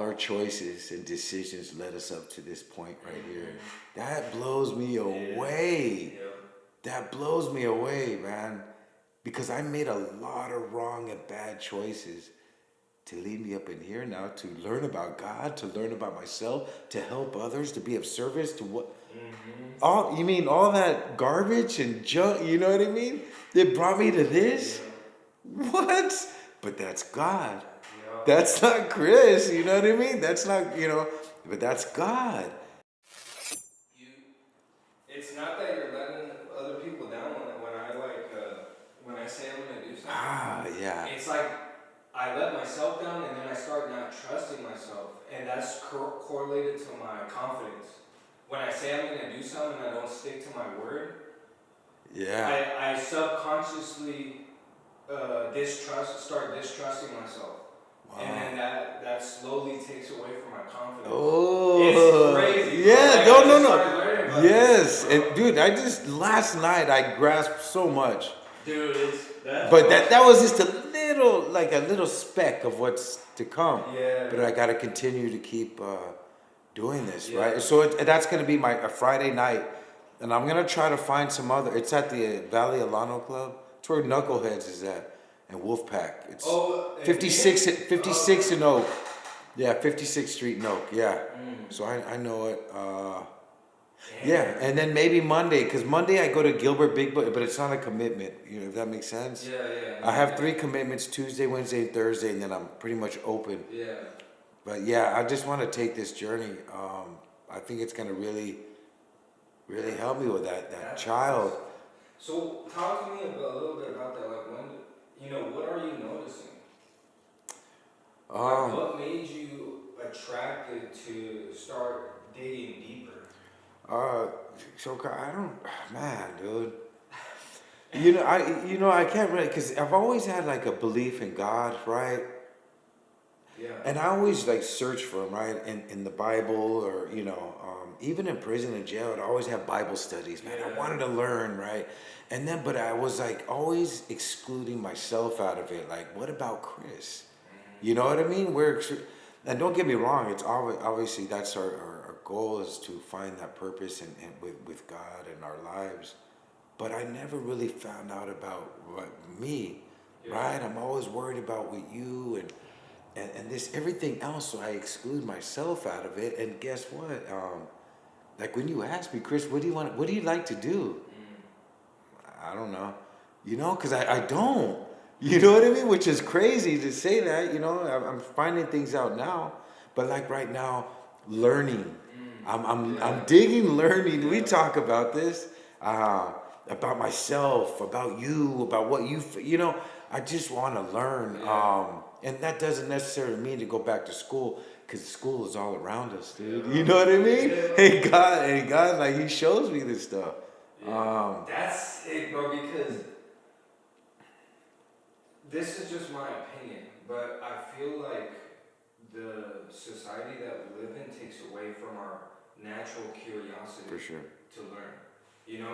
our choices and decisions led us up to this point right here. That blows me away. Yeah. That blows me away, man. Because I made a lot of wrong and bad choices to lead me up in here now, to learn about God, to learn about myself, to help others, to be of service, to what? All you mean all that garbage and junk, you know what I mean? It brought me to this? What? But that's God. Yeah. That's not Chris, you know what I mean? That's not, but that's God. You. It's not that you're letting other people down when I say I'm gonna do something. Ah, yeah. It's like I let myself down, and then I start not trusting myself, and that's correlated to my confidence. When I say I'm gonna do something and I don't stick to my word, Yeah. I subconsciously start distrusting myself. Wow. And then that slowly takes away from my confidence. Oh, it's crazy. yeah, Bro. Like, no. Yes, and dude, last night I grasped so much. Dude, but that was just a little speck of what's to come. Yeah. But I got to continue to keep doing this, Yeah. right? So that's going to be a Friday night, and I'm going to try to find some other. It's at the Valley Alano Club. It's where Knuckleheads is at, and Wolfpack. It's 56 in Oak. Yeah, 56th Street in Oak. Yeah. So I know it. Yeah, and then maybe Monday, because Monday I go to Gilbert Big Boy, but it's not a commitment, if that makes sense. Yeah. I have 3 commitments, Tuesday, Wednesday, and Thursday, and then I'm pretty much open. Yeah. But yeah, I just want to take this journey. I think it's going to really, really help me with that child. So talk to me a little bit about that. Like what are you noticing? What made you attracted to start digging deeper? So I don't, man, dude. I can't really, because I've always had like a belief in God, right? Yeah. And I always like search for him, right? In the Bible, or even in prison and jail, I'd always have Bible studies, man. I wanted to learn, right? And then, but I was like always excluding myself out of it. Like, what about Chris? You know what I mean? And don't get me wrong, it's obviously that's our goal, is to find that purpose and with God in our lives. But I never really found out about me, right? I'm always worried about with you and this everything else, so I exclude myself out of it. And guess what? Like when you ask me, Chris, what do you like to do? I don't know, because I don't. You know what I mean? Which is crazy to say that. I'm finding things out now, but like right now, learning. I'm digging learning. We talk about this, about myself, about you, about what you. I just want to learn. And that doesn't necessarily mean to go back to school, because school is all around us, dude. You know what I mean? Hey God, like He shows me this stuff. That's it, bro. Because this is just my opinion, but I feel like the society that we live in takes away from our natural curiosity. For sure. To learn.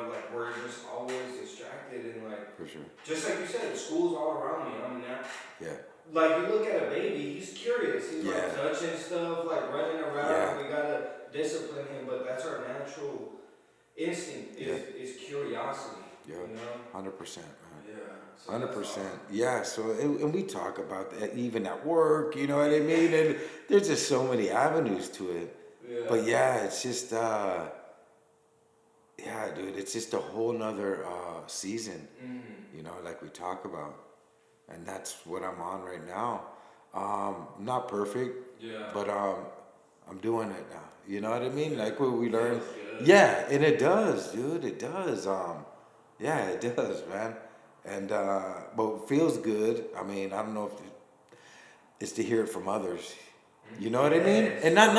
Like we're just always distracted and like. For sure. Just like you said, the school's all around me. Yeah. Like you look at a baby, he's curious. He's like touching stuff, like running around. Yeah. We gotta discipline him, but that's our natural instinct is curiosity. Yeah. 100%. Yeah. 100%. Yeah. So, and we talk about that even at work, you know what I mean? And there's just so many avenues to it. Yeah. But yeah, it's just, dude, it's just a whole nother season, like we talk about. And that's what I'm on right now. Not perfect, but I'm doing it now. You know what I mean? Like what we learned. Yeah, and it does, dude. It does. It does, man. And but it feels good. I mean, I don't know if it's to hear it from others. You know what I mean? And I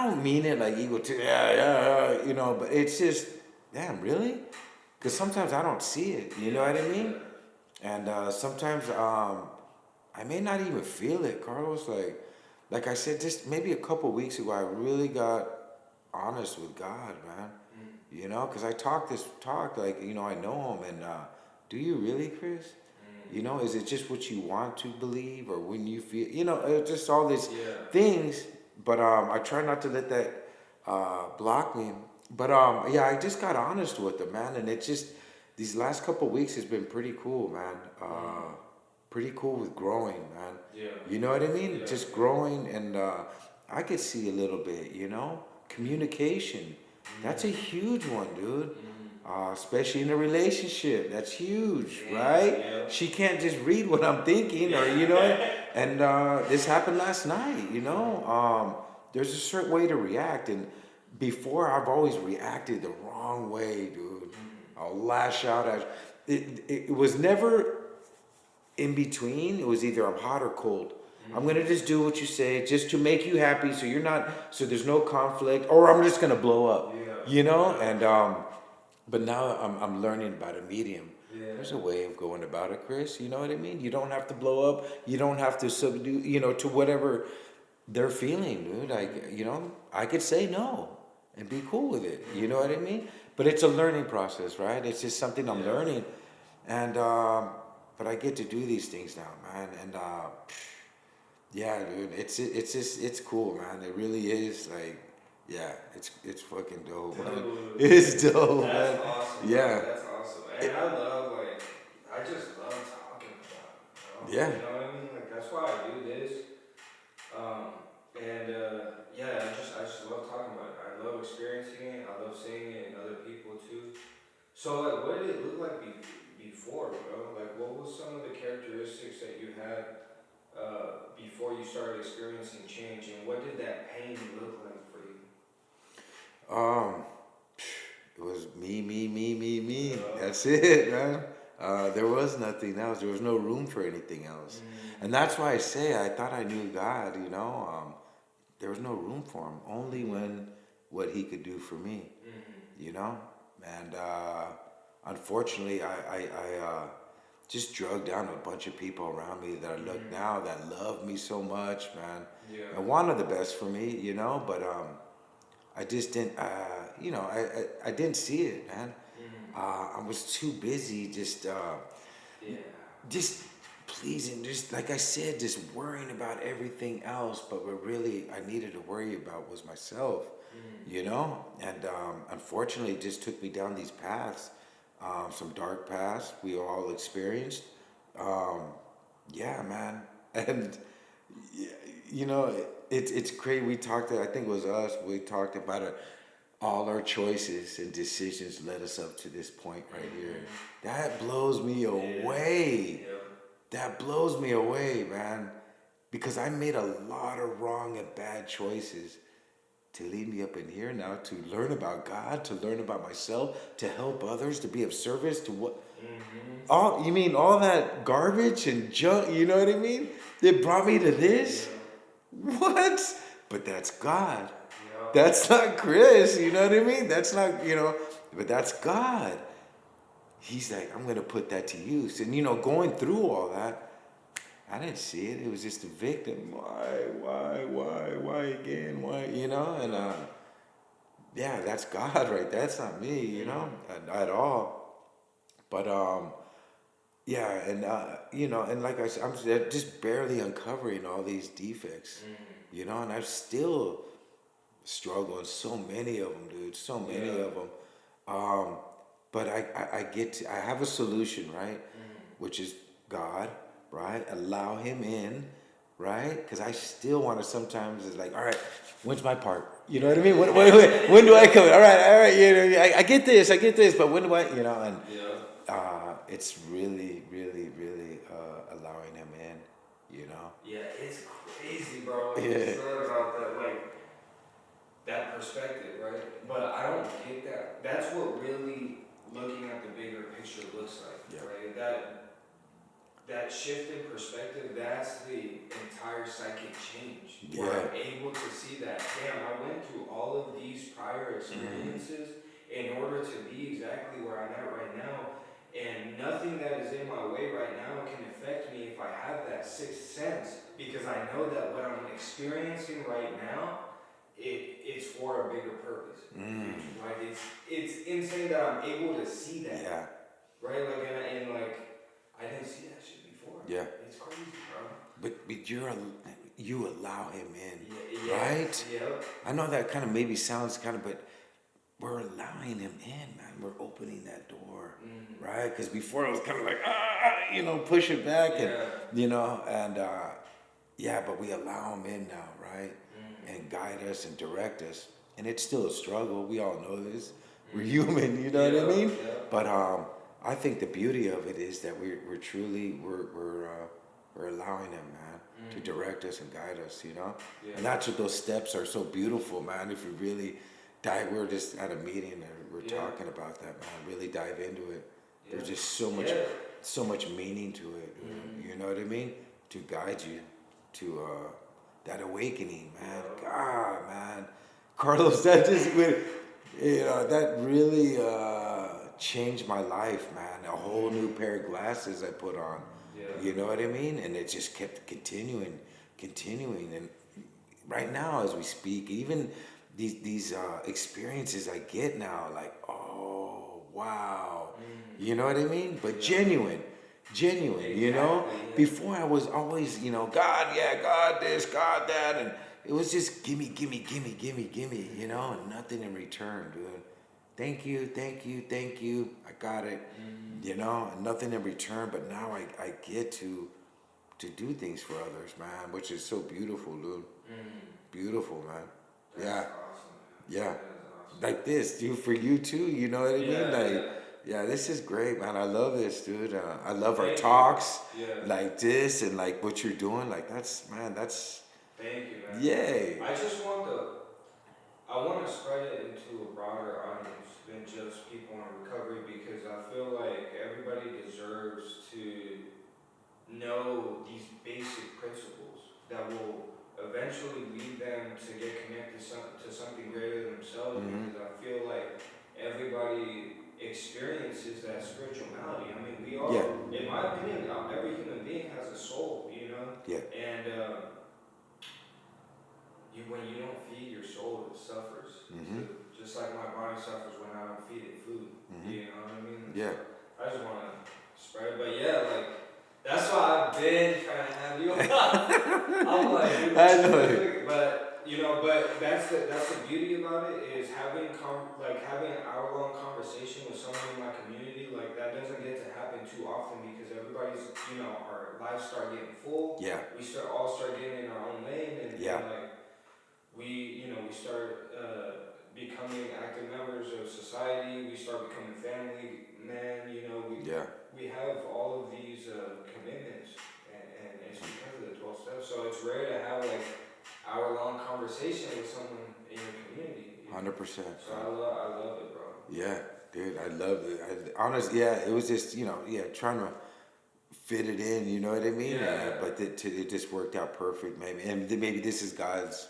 don't mean it like ego too. But it's just, damn, really? Because sometimes I don't see it. You know what I mean? And sometimes I may not even feel it, Carlos. Like I said, just maybe a couple weeks ago, I really got honest with God, man. Because I talk like, I know Him. And do you really, Chris? You know, is it just what you want to believe, or when you feel, you know, just all these Yeah. things. But I try not to let that block me. But yeah, I just got honest with them, man, and it just these last couple weeks has been pretty cool, man. Pretty cool with growing, man. Yeah. You know what I mean? Yeah. Just growing, and I could see a little bit, you know, communication. That's a huge one, dude. Especially in a relationship, that's huge, right? Yeah. She can't just read what I'm thinking, or you know. And this happened last night, you know. There's a certain way to react, and before I've always reacted the wrong way, dude. I'll lash out at it was never in between. It was either I'm hot or cold. I'm gonna just do what you say just to make you happy, so you're not, so there's no conflict, or I'm just gonna blow up, you know. And but now I'm learning about a medium. There's a way of going about it, Chris. You know what I mean? You don't have to blow up. You don't have to subdue, you know, to whatever they're feeling, dude. Like, you know, I could say no and be cool with it. You know what I mean? But it's a learning process, right? It's just something I'm learning, and but I get to do these things now, man. And yeah, dude, it's just it's cool, man. It really is. Like, yeah, it's fucking dope, man. Dude, It's dope, that's man. awesome. Bro. Yeah, That's awesome. And I love, like, I just love talking about it. yeah. You know what I mean? Like, that's why I do this. And yeah, I just love talking about it. I love experiencing it. I love seeing it in other people too. So, like, what did it look like before, bro? Like, what was some of the characteristics that you had before you started experiencing change, and what did that pain look like for you? Um, it was me. That's it, man. There was nothing else. There was no room for anything else, and that's why I say I thought I knew God. You know, there was no room for him. Only when what he could do for me. You know, and unfortunately, I just drug down a bunch of people around me that I look now that love me so much, man, Yeah. and wanted the best for me. You know, but I just didn't. You know, I didn't see it, man. I was too busy Yeah. just pleasing, just like I said, just worrying about everything else. But what really I needed to worry about was myself, you know. And unfortunately, it just took me down these paths, some dark paths we all experienced. Um, yeah, man, and y- you know, it's crazy. We talked. I think it was us. We talked about it. All our choices and decisions led us up to this point right here. That blows me away. Yep. That blows me away, man. Because I made a lot of wrong and bad choices to lead me up in here now, to learn about God, to learn about myself, to help others, to be of service, to what? All you mean all that garbage and junk, you know what I mean? It brought me to this? What? But that's God. Yep. That's not Chris, you know what I mean? That's not, you know, but that's God. He's like, I'm going to put that to use. And, you know, going through all that, I didn't see it. It was just a victim. Why again? Why, you know? And, yeah, that's God right there. That's not me, you know, at all. But, yeah, and, you know, and like I said, I'm just barely uncovering all these defects, you know, and I'm still struggling. So many of them, dude. So many of them. But I get to, I have a solution, right? Which is God, right? Allow Him in, right? Because I still want to sometimes, it's like, all right, when's my part? You know what I mean? When do I come in? All right, you know, I get this, but when do I, you know, and it's really, really, really allowing Him in, you know? Yeah, it's crazy, bro. Like, Yeah. you said about that, like, that perspective, right? But I don't get that. That's what really looking at the bigger picture looks like, right? That shift in perspective, that's the entire psychic change. Where I'm able to see that, damn, I went through all of these prior experiences in order to be exactly where I'm at right now. And nothing that is in my way right now can affect me if I have that sixth sense, because I know that what I'm experiencing right now, it's for a bigger purpose. Like, it's insane that I'm able to see that. Yeah. Right? Like, and like, I didn't see that shit before. Yeah. It's crazy, bro. But you allow him in, Yeah. right? Yep. I know that kind of maybe sounds kind of, but we're allowing him in, man. We're opening that door, right? Because before it was kind of like, push it back, and yeah, but we allow him in now, right? And guide us and direct us. And it's still a struggle. We all know this. We're human, you know what I mean? Yeah. But I think the beauty of it is that we're truly we're allowing him, man, to direct us and guide us, Yeah. And that's what those steps are so beautiful, man. If we really dive, we're just at a meeting and we're talking about that, man. Really dive into it. Yeah. There's just so much meaning to it. You know what I mean? To guide you to that awakening, man. God, man, Carlos, that just that really changed my life, man. A whole new pair of glasses I put on. Yeah. You know what I mean? And it just kept continuing, and right now as we speak, even these experiences I get now, like, oh wow, you know what I mean? But genuine, Exactly, yeah. Before I was always, God, yeah, God this, God that, and it was just gimme, and nothing in return, dude. Thank you, I got it, and nothing in return. But now I get to do things for others, man, which is so beautiful, dude. Beautiful, man. That's Yeah, awesome. yeah. That is awesome. Like this, dude, for you too. You know what I mean? Like, Yeah. yeah, this is great, man. I love this, dude. I love our Thank you. talks, Yeah. like this, and like what you're doing. Like that's Thank you, man. yay. I want to spread it into a broader audience than just people in recovery, because I feel like everybody deserves to know these basic principles that will eventually lead them to get connected to something greater than themselves. Because I feel like everybody experiences that spiritual malady. I mean, we Yeah, all, in my opinion, every human being has a soul, yeah, and when you don't feed your soul, it suffers. Just like my body suffers when I don't feed it food. You know what I mean? yeah. So I just want to spread it. But yeah, like, that's why I've been trying to have you on. I'm like, dude, I know it. but that's the beauty about it, is having having an hour-long conversation with someone in my community. Like, that doesn't get to happen too often, because everybody's, our lives start getting full. Yeah, We all start getting in our own lane, and like, we start becoming active members of society. We start becoming family men. yeah. We have all of these commitments, and it's because of the 12 steps. So it's rare to have like hour-long conversation with someone in your community. 100%. So I love it, bro. Yeah, dude, I love it. Honestly, yeah, it was just trying to fit it in. You know what I mean? Yeah. But it just worked out perfect, maybe, and maybe this is God's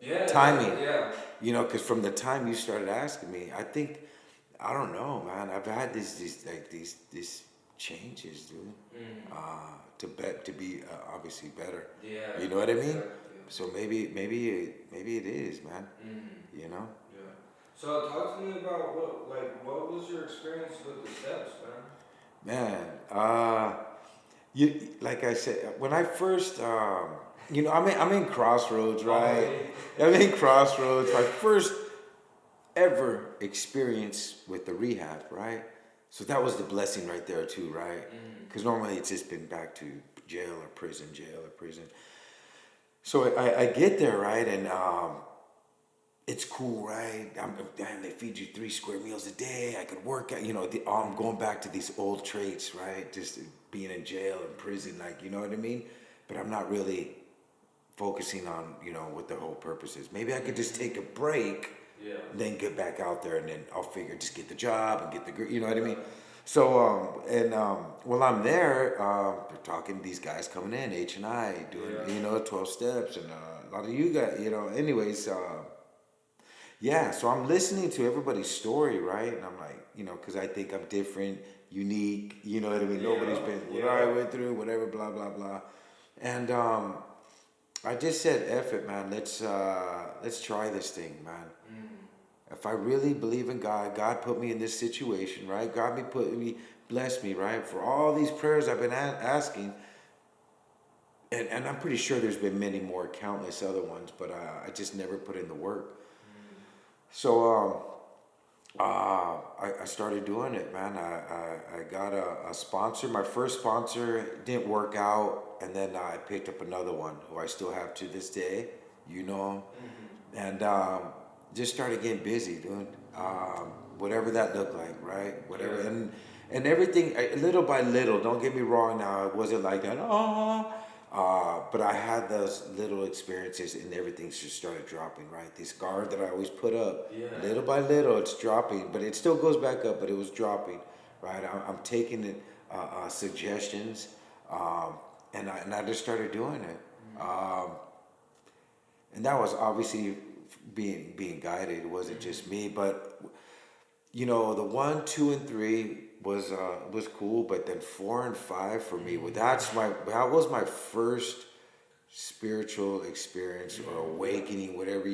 Timing. timing. Yeah. Because from the time you started asking me, I don't know, man. I've had these changes, dude. To be obviously better. Yeah. You know what I mean? Yeah. So maybe it is, man. You know. Yeah. So talk to me about what was your experience with the steps, man? Man, like I said, when I first, I'm in Crossroads, right? I'm in Crossroads. My first ever experience with the rehab, right? So that was the blessing right there too, right? Because normally it's just been back to jail or prison. So I get there, right, and it's cool, right? Damn, they feed you 3 square meals a day. I could work out, I'm going back to these old traits, right? Just being in jail and prison, like, you know what I mean? But I'm not really focusing on, what the whole purpose is. Maybe I could just take a break, then get back out there, and then I'll figure just get the job and get the, you know what I mean? So, while I'm there, they're talking, these guys coming in, H&I, doing, 12 steps, and a lot of you guys, anyways, yeah, so I'm listening to everybody's story, right? And I'm like, because I think I'm different, unique, you know what I mean? Nobody's been what I went through, whatever, blah, blah, blah. And I just said, F it, man, let's try this thing, man. If I really believe in God, God put me in this situation, right? God blessed me, right? For all these prayers I've been asking, and I'm pretty sure there's been many more, countless other ones, but I just never put in the work. So I started doing it, man. I got a sponsor. My first sponsor didn't work out, and then I picked up another one who I still have to this day. You know him, and just started getting busy doing whatever that looked like, right? Whatever, and everything little by little. Don't get me wrong. Now it wasn't like that. But I had those little experiences, and everything just started dropping. Right, this guard that I always put up, little by little, it's dropping, but it still goes back up. But it was dropping. Right, I'm taking it, suggestions, and I just started doing it. And that was obviously being guided. It wasn't just me, but the 1, 2, and 3 was cool, but then 4 and 5 for me. Well, that was my first spiritual experience or awakening, whatever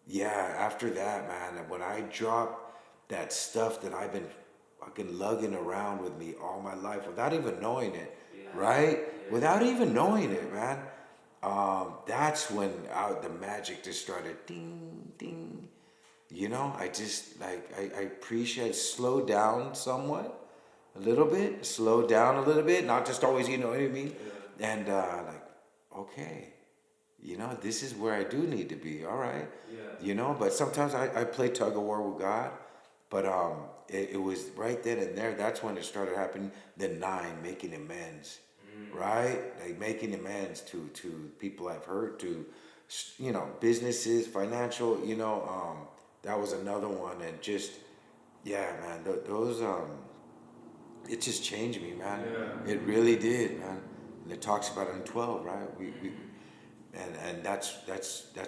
yeah. After that, man, when I dropped that stuff that I've been fucking lugging around with me all my life without even knowing it, right? Without even knowing it, man. That's when the magic just started, ding, ding. I just I appreciate slow down somewhat, a little bit, slow down a little bit, not just always, you know what I mean? And okay, this is where I do need to be, all right? But sometimes I play tug of war with God, but it was right then and there, that's when it started happening. Then 9, making amends, right? Like making amends to people I've hurt, to, businesses, financial, that was another one, and just, yeah, man, those, it just changed me, man. It really did, man. And it talks about it in 12, right? And that's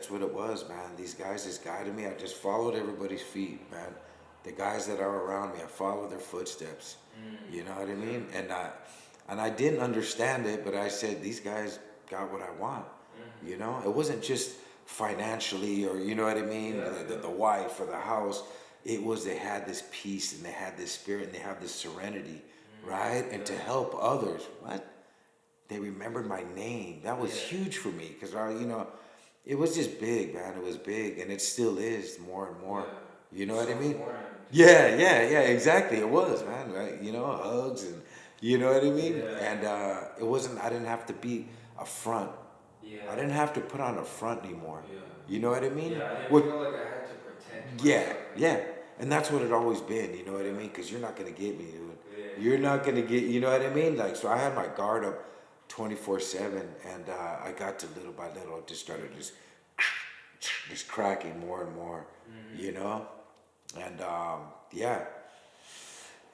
what it was, man. These guys just guided me. I just followed everybody's feet, man. The guys that are around me, I followed their footsteps. You know what I mean? And I didn't understand it, but I said, these guys got what I want. It wasn't just financially, or you know what I mean, the wife or the house. It was, they had this peace, and they had this spirit, and they have this serenity, right? And to help others. What? They remembered my name. That was huge for me, because it was just big, man. It was big, and it still is more and more. You know what I mean? Yeah, exactly. It was, man. Right? Hugs, and you know what I mean. And it wasn't. I didn't have to be a front. I didn't have to put on a front anymore. You know what I mean? I didn't feel like I had to pretend. Yeah. And that's what it always been, you know what I mean? Because you're not going to get me, dude. You're not going to get, you know what I mean? Like, so I had my guard up 24/7, and I got to, little by little, it just started just cracking more and more, And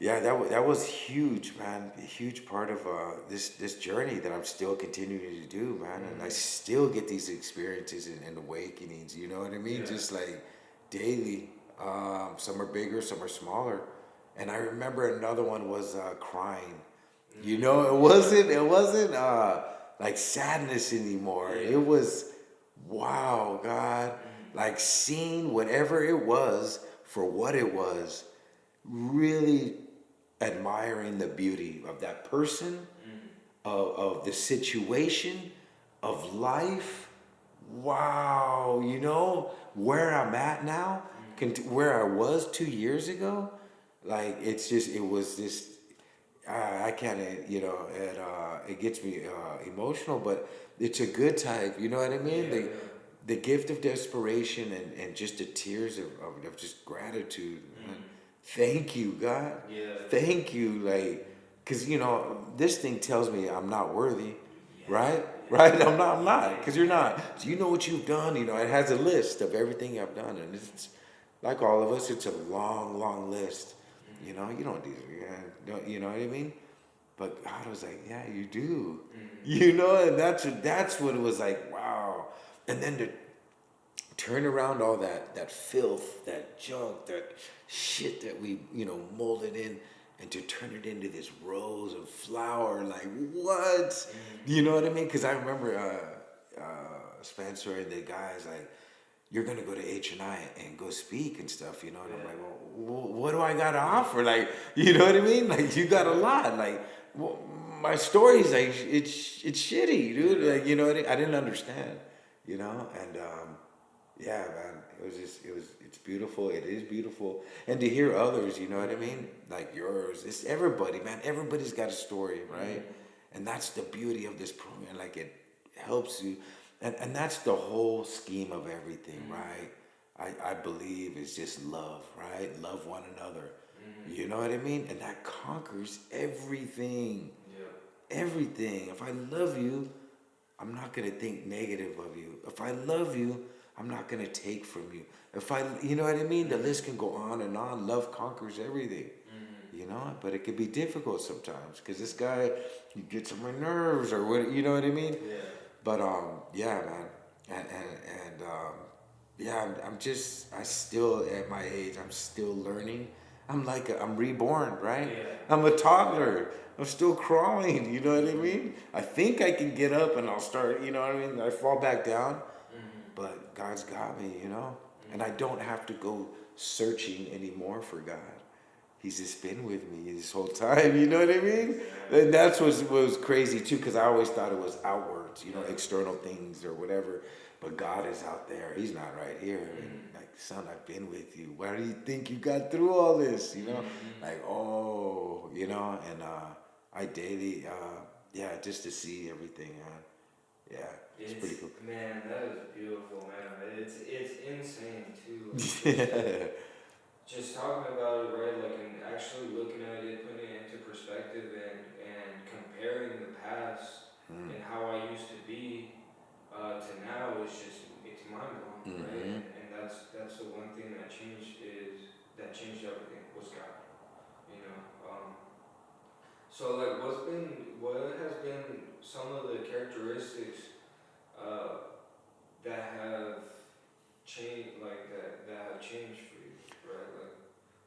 that was huge, man. A huge part of this journey that I'm still continuing to do, man. And I still get these experiences and awakenings. You know what I mean? Just like daily. Some are bigger, some are smaller. And I remember another one was crying. It wasn't like sadness anymore. It was, wow, God, like seeing whatever it was for what it was, really admiring the beauty of that person, of the situation, of life. Wow, where I'm at now, where I was 2 years ago. Like, it was just, I can't, it gets me emotional, but it's a good type, you know what I mean? The gift of desperation, and just the tears of just gratitude. Thank you, God. Thank you, like, because this thing tells me I'm not worthy, right? Right? I'm not, because you're not. So you know what you've done. It has a list of everything I've done, and it's like all of us. It's a long, long list. You don't do, you know what I mean? But God was like, yeah, you do. And that's what it was like. Wow. And then to turn around all that filth, that junk, that shit that we, molded in, and to turn it into this rose of flower, like, what? You know what I mean? Because I remember Spencer and the guys, like, you're going to go to H&I and go speak and stuff, And I'm like, well, what do I got to offer? Like, you know what I mean? Like, you got a lot. Like, well, my story's like it's shitty, dude. Like, you know, I didn't understand, you know, and yeah, man, it's beautiful. It is beautiful, and to hear others, you know what I mean, like yours. It's everybody, man. Everybody's got a story, right? And that's the beauty of this program. Like it helps you, and that's the whole scheme of everything, right? I believe is just love, right? Love one another. You know what I mean? And that conquers everything. Everything. If I love you, I'm not going to think negative of you. If I love you, I'm not going to take from you. If I, you know what I mean? The list can go on and on. Love conquers everything. You know, but it can be difficult sometimes because this guy, he gets on my nerves or what, you know what I mean? But yeah, man, and yeah, I still at my age, I'm still learning. I'm reborn, right? I'm a toddler. I'm still crawling. You know what I mean? I think I can get up and I'll start. You know what I mean? I fall back down, but God's got me. You know, and I don't have to go searching anymore for God. He's just been with me this whole time. You know what I mean? And that's what was crazy too, because I always thought it was outwards, you know, external things or whatever. But God is out there. He's not right here. And like, son, I've been with you. Why do you think you got through all this? You know, like, oh, you know, and I daily, yeah, just to see everything, man. Yeah, it's pretty cool. Man, that is beautiful, man. It's insane too. Yeah. Just talking about it, right? Like, and actually looking at it, putting it into perspective, and comparing the past and how I used to be to now is just it's mind blowing, right? And that's the one thing that changed everything was God, you know. So like, what has been some of the characteristics that have changed, like that have changed for you, right? Like,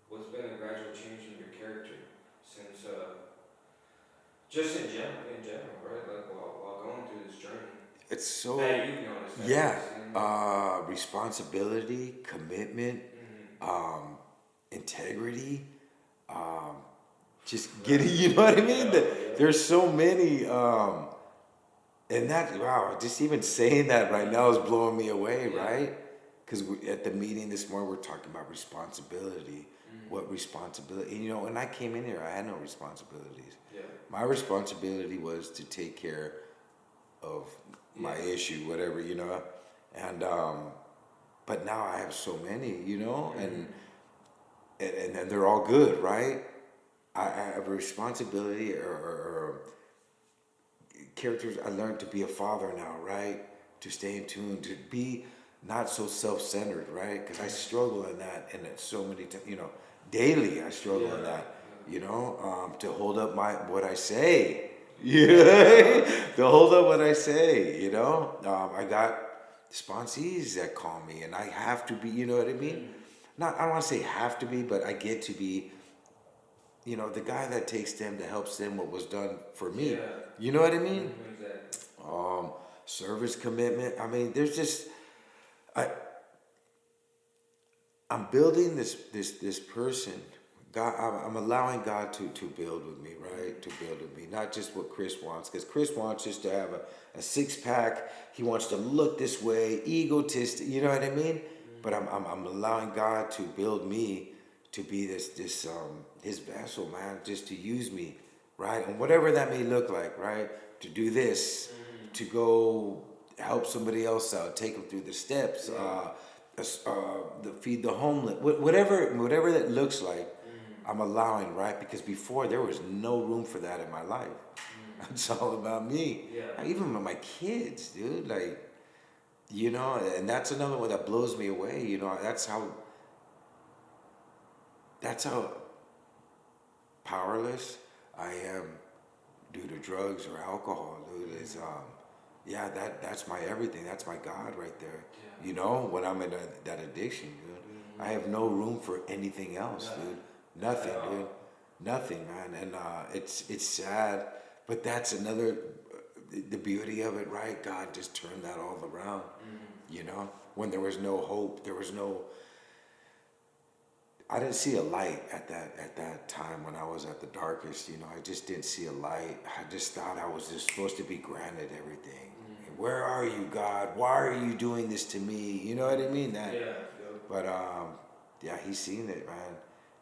what's been a gradual change in your character since just in general, right? Like while going through this journey It's so, that you've noticed. yeah, responsibility, commitment, integrity, um, just getting, you know what I mean? There's so many, and that, wow, just even saying that right now is blowing me away, right? Because at the meeting this morning, we're talking about responsibility. What responsibility? And, you know, when I came in here, I had no responsibilities. My responsibility was to take care of my issue, whatever, you know. And but now I have so many, you know, and they're all good, right? I have a responsibility or characters. I learned to be a father now, right? To stay in tune, to be not so self-centered, right? Because I struggle in that, and it's so many times, you know, daily I struggle in that, you know, to hold up what I say, yeah, to hold up what I say, you know. I got sponsees that call me, and I have to be, you know what I mean? Not, I don't want to say have to be, but I get to be, you know, the guy that takes them to helps them what was done for me. You know what I mean? Service commitment. I mean, there's just I I'm building this person. God, I'm allowing God to build with me, right? To build with me, not just what Chris wants, because Chris wants just to have a six pack. He wants to look this way, egotistic. You know what I mean? But I'm allowing God to build me to be this his vessel, man, just to use me, right? And whatever that may look like, right? To do this, to go help somebody else out, take them through the steps, feed the homeless, whatever that looks like. I'm allowing, right? Because before there was no room for that in my life. It's all about me. Even with my kids, dude, like, you know, and that's another one that blows me away. You know, that's how powerless I am due to drugs or alcohol, dude. Is yeah, that's my everything. That's my God right there. You know, when I'm in that addiction, dude, I have no room for anything else, dude. Nothing, dude. Nothing, man. And it's sad, but that's another the beauty of it, right? God just turned that all around. You know, when there was no hope, there was no. I didn't see a light at that time when I was at the darkest. You know, I just didn't see a light. I just thought I was just supposed to be granted everything. Where are you, God? Why are you doing this to me? You know what I mean? That. Yeah. But yeah, he seen it, man,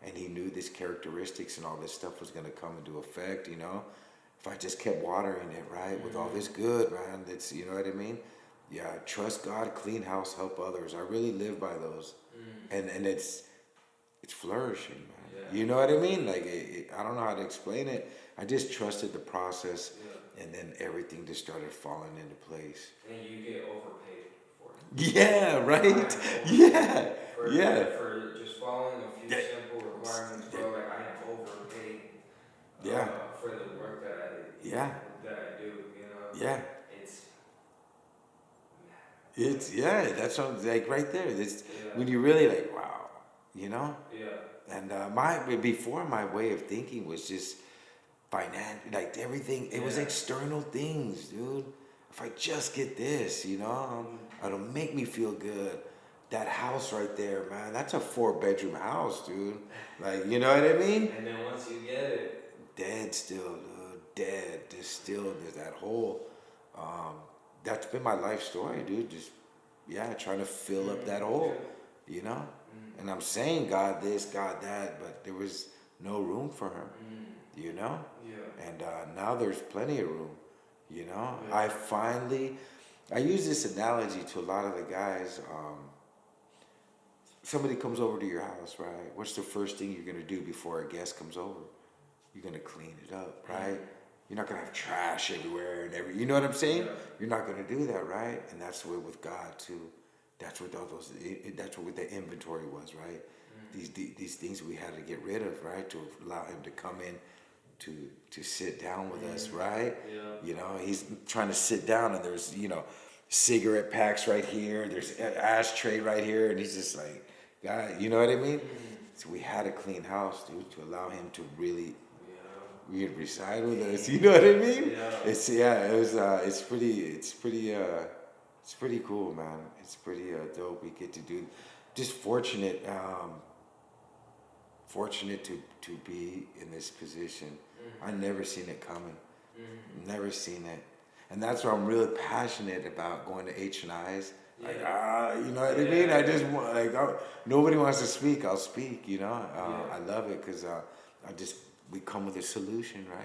and he knew these characteristics and all this stuff was gonna come into effect. You know, if I just kept watering it, right, with all this good, man, that's, you know what I mean? Yeah, trust God, clean house, help others. I really live by those, and it's flourishing, man. Yeah. You know what I mean? Like I don't know how to explain it. I just trusted the process, Yeah. and then everything just started falling into place. And you get overpaid for it. Yeah, right. Yeah, yeah. For just following a few simple requirements, bro. Like I am overpaid. Yeah. For the work that Yeah. that I do. You know. Yeah. It's. It's yeah. That's what, like right there. It's Yeah. when you really like, wow, you know. Yeah. And my way of thinking was just like everything. It was external things, dude. If I just get this, you know, it'll make me feel good. That house right there, man, that's a 4-bedroom house, dude. Like, you know what I mean? And then once you get it, Dead still, dude. Dead. There's that hole. That's been my life story, dude. Just, yeah, trying to fill up that hole, you know? And I'm saying God this, God that, but there was no room for him, you know? yeah. And now there's plenty of room, you know? Yeah. I use this analogy to a lot of the guys. Somebody comes over to your house, right? What's the first thing you're gonna do before a guest comes over? You're gonna clean it up, right? You're not gonna have trash everywhere and you know what I'm saying? Yeah. You're not gonna do that, right? And that's the way with God too. That's what that's what the inventory was, right? These things we had to get rid of, right? To allow him to come in to sit down with us, right? Yeah. You know, he's trying to sit down and there's, you know, cigarette packs right here, there's an ashtray right here, and he's just like, God, you know what I mean? So we had a clean house, dude, to allow him to really reside with us. You know what I mean? Yeah. It's pretty cool, man. It's pretty dope. We get to do, just fortunate to be in this position. I never seen it coming. Never seen it. And that's why I'm really passionate about going to H&I's. Like, you know what I mean? I just want, like, nobody wants to speak, I'll speak, you know? I love it because we come with a solution, right?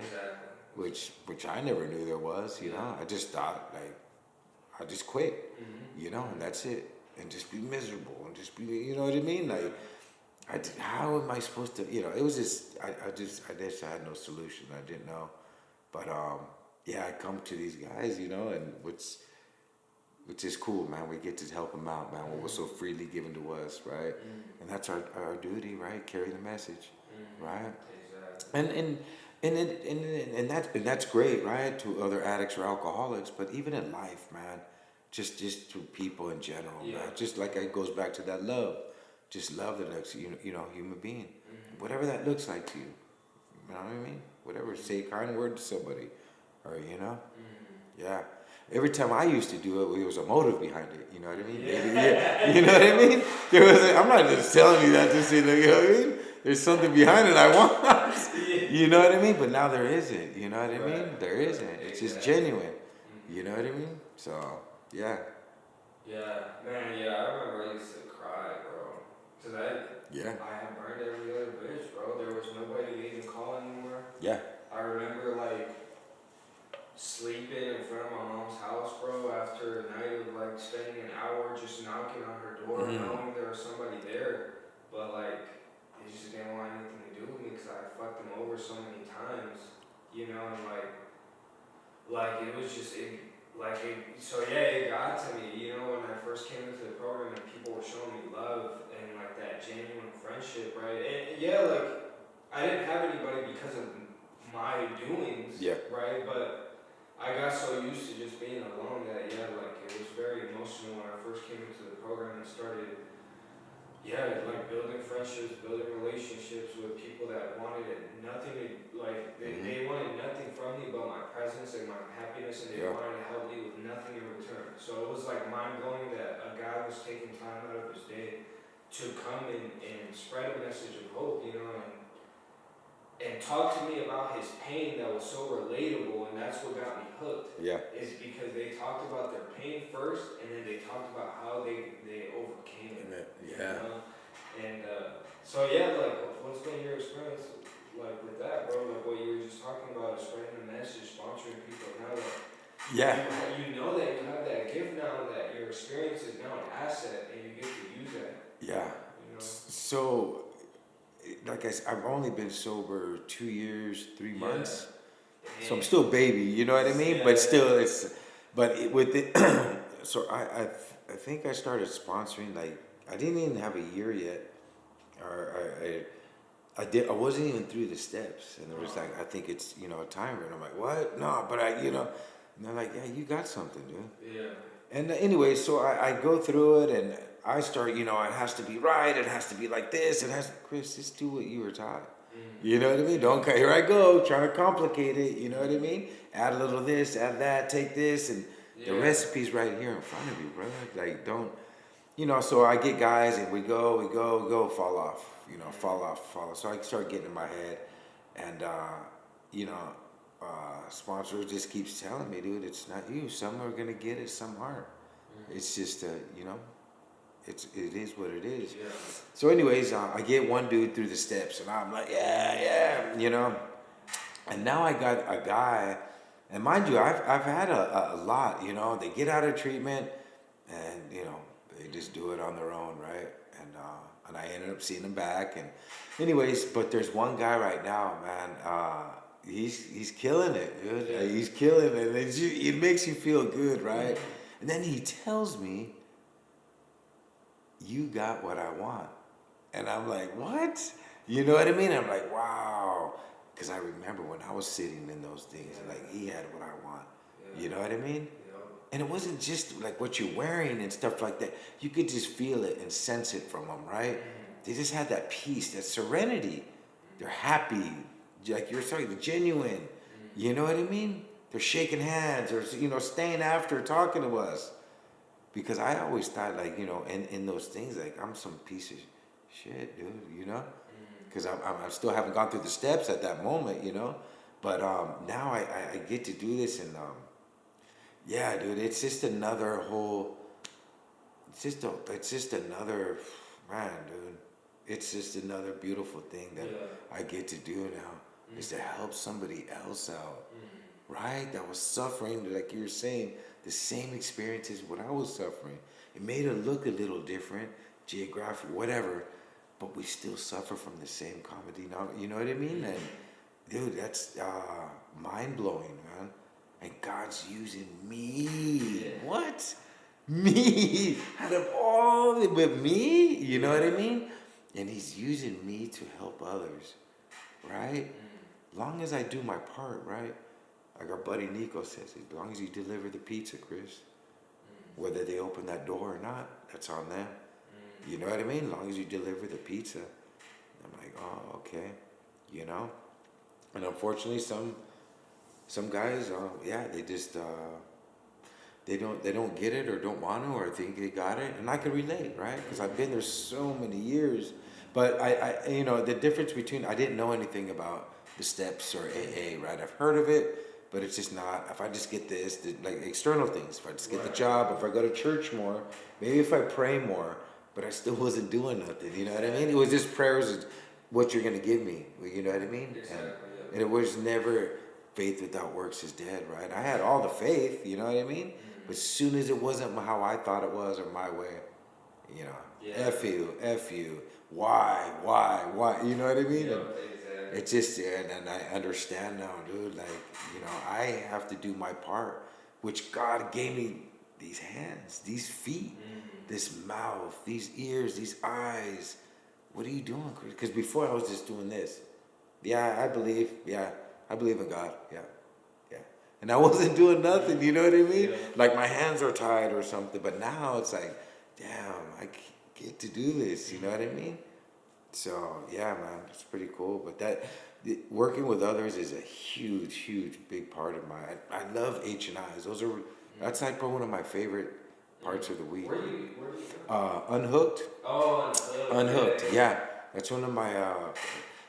Exactly. Which I never knew there was, you know? I just thought, like, I just quit, you know, and that's it. And just be miserable and just be, you know what I mean? Like, how am I supposed to, you know, it was just, I just had no solution. I didn't know. But, yeah, I come to these guys, you know, and which is cool, man. We get to help them out, man. What was so freely given to us, right? And that's our duty, right? Carry the message, right? Exactly. And that's great, right? To other addicts or alcoholics, but even in life, man, just to people in general, man. Just like it goes back to that love. Just love the next, you know, human being, whatever that looks like to you. You know what I mean? Whatever, say a kind word to somebody, or you know, yeah. Every time I used to do it, there was a motive behind it. You know what I mean? You know what I mean? I'm not just telling you that to say, like, you know what I mean? There's something behind it I want. You know what I mean? But now there isn't. You know what I mean? There isn't. It's just genuine. You know what I mean? So yeah. Yeah, man. Yeah, I remember I used to cry, bro. Cause I had burned every other bitch, bro. There was nobody to even call anymore. Yeah. I remember like sleeping in front of my mom's house, bro, after a night of like spending an hour just knocking on her door, knowing there was somebody there, but like they just didn't want anything to do with me because I fucked them over so many times, you know, and like it was just so yeah, it got to me, you know, when I first came into the program and people were showing me love and like that genuine friendship, right? And yeah, like I didn't have anybody because of my doings, right? But I got so used to just being alone that like it was very emotional when I first came into the program and started like building friendships, building relationships with people that wanted nothing to, like, they wanted nothing from me but my presence and my happiness, and they wanted to help me with nothing in return. So it was like mind blowing that a guy was taking time out of his day to come and spread a message of hope, you know, and talk to me about his pain that was so relatable, and that's what got me hooked. Yeah. Is because they talked about their pain first, and then they talked about how they overcame it. Yeah. You know? And so yeah, like, what's been your experience like with that, bro? Like what you were just talking about, is spreading the message, sponsoring people. Now that Yeah. you know that you have that gift now, that your experience is now an asset, and you get to use that. Yeah. You know. So, like I said, I've only been sober 2 years, 3 months. So I'm still a baby, you know what I mean? But still, with it, so I think I started sponsoring, like, I didn't even have a year yet. Or I wasn't even through the steps. And it was like, I think it's, a timer. And I'm like, what? No, but and they're like, yeah, you got something, dude. Yeah. And anyway, so I go through it and I start, it has to be right. It has to be like this. Chris, just do what you were taught. You know what I mean? Don't, here I go, trying to complicate it. You know what I mean? Add a little this, add that, take this. And the recipe's right here in front of you, brother. Like, don't, so I get guys and we go, fall off. Fall off. So I start getting in my head. And, sponsor just keeps telling me, dude, it's not you. Some are gonna get it, some aren't. It's just, it is what it is. Yeah. So, anyways, I get one dude through the steps, and I'm like, yeah, And now I got a guy, and mind you, I've had a lot. They get out of treatment, and they just do it on their own, right? And I ended up seeing him back, and anyways, but there's one guy right now, man. He's killing it, dude. Yeah. He's killing it. It makes you feel good, right? And then he tells me, you got what I want. And I'm like, what? You know what I mean? I'm like, wow. Because I remember when I was sitting in those things, like, he had what I want. Yeah. You know what I mean? Yeah. And it wasn't just like what you're wearing and stuff like that. You could just feel it and sense it from them, right? They just had that peace, that serenity. They're happy. Like you're saying, they're genuine. You know what I mean? They're shaking hands or, staying after talking to us. Because I always thought, like, in those things, like, I'm some piece of shit, dude, Because I still haven't gone through the steps at that moment, But now I get to do this, and yeah, dude, it's just another whole, it's just another, man, dude. It's just another beautiful thing that I get to do now, is to help somebody else out, right? That was suffering, like you were saying, the same experiences what I was suffering. It made it look a little different, geographic, whatever, but we still suffer from the same comedy. Now, you know what I mean? And dude, that's mind blowing, man. And God's using me. Yeah. What? Me? Out of all of it, me? You know what I mean? And He's using me to help others, right? Long as I do my part, right? Like our buddy Nico says, as long as you deliver the pizza, Chris, whether they open that door or not, that's on them. You know what I mean? As long as you deliver the pizza. I'm like, oh, okay, And unfortunately, some guys, they just they don't get it or don't want to or think they got it, and I can relate, right? Because I've been there so many years. But I the difference between, I didn't know anything about the steps or AA, right? I've heard of it. But it's just not, if I just get like external things, if I just get the job, if I go to church more, maybe if I pray more, but I still wasn't doing nothing, you know what I mean? It was just prayers, is what you're going to give me, you know what I mean? Exactly, and it was never, faith without works is dead, right? I had all the faith, you know what I mean? But as soon as it wasn't how I thought it was or my way, F you, why, you know what I mean? Yeah, it's just, and I understand now, dude, like, I have to do my part, which God gave me these hands, these feet, this mouth, these ears, these eyes. What are you doing, Chris? Because before I was just doing this. Yeah, I believe in God. Yeah. And I wasn't doing nothing, you know what I mean? Yeah. Like my hands are tied or something, but now it's like, damn, I get to do this, you know what I mean? So, yeah, man, it's pretty cool. But working with others is a huge, big part of I love H&Is. That's like probably one of my favorite parts of the week. Where you Unhooked. Oh, Unhooked, yeah. That's one of my.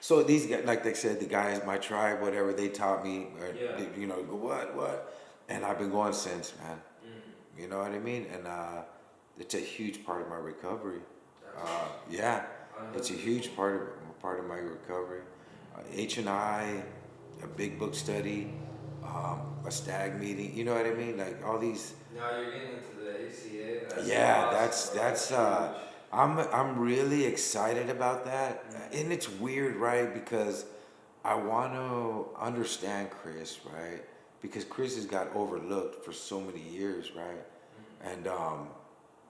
So these guys, like they said, the guys, my tribe, whatever, they taught me, you know, go what, and I've been going since, man. You know what I mean? And it's a huge part of my recovery. Yeah, it's a huge part of my recovery. H&I, a big book study, a stag meeting. You know what I mean? Like all these. Now you're getting into the ACA. Yeah, Awesome, that's huge. I'm really excited about that. And it's weird, right? Because I want to understand Chris, right? Because Chris has got overlooked for so many years, right? And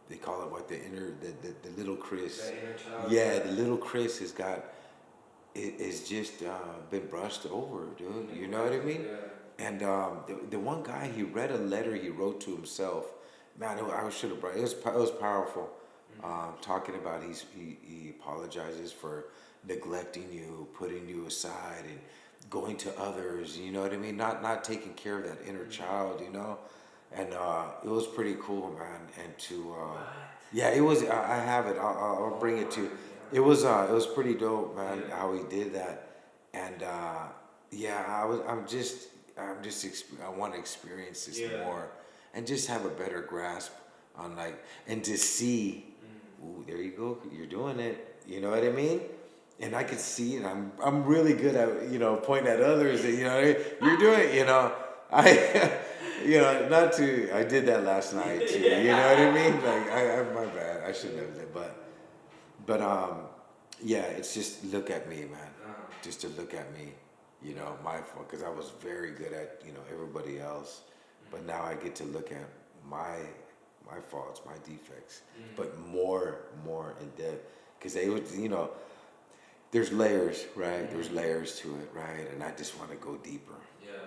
they call it what, the little Chris. That inner child. Yeah, the little Chris has got is just been brushed over, dude. You know what I mean? Yeah. And the one guy, he read a letter he wrote to himself. Man, I should have brought it. It was powerful. Talking about he apologizes for neglecting you, putting you aside, and going to others. You know what I mean? Not taking care of that inner child. You know, and it was pretty cool, man. And to yeah, it was. I have it. I'll bring it to you. It was pretty dope, man. How he did that, and yeah, I want to experience this more, and just have a better grasp on like, and to see, ooh, there you go, you're doing it. You know what I mean? And I could see, and I'm really good at, you know, pointing at others. That, you know, you're doing it. You know, I. You know, not to. I did that last night too. You know what I mean? Like, my bad. I shouldn't have done, but yeah. It's just look at me, man. Just to look at me. You know, my fault, because I was very good at, you know, everybody else, but now I get to look at my faults, my defects, but more in depth, because they would, you know, there's layers, right? There's layers to it, right? And I just want to go deeper.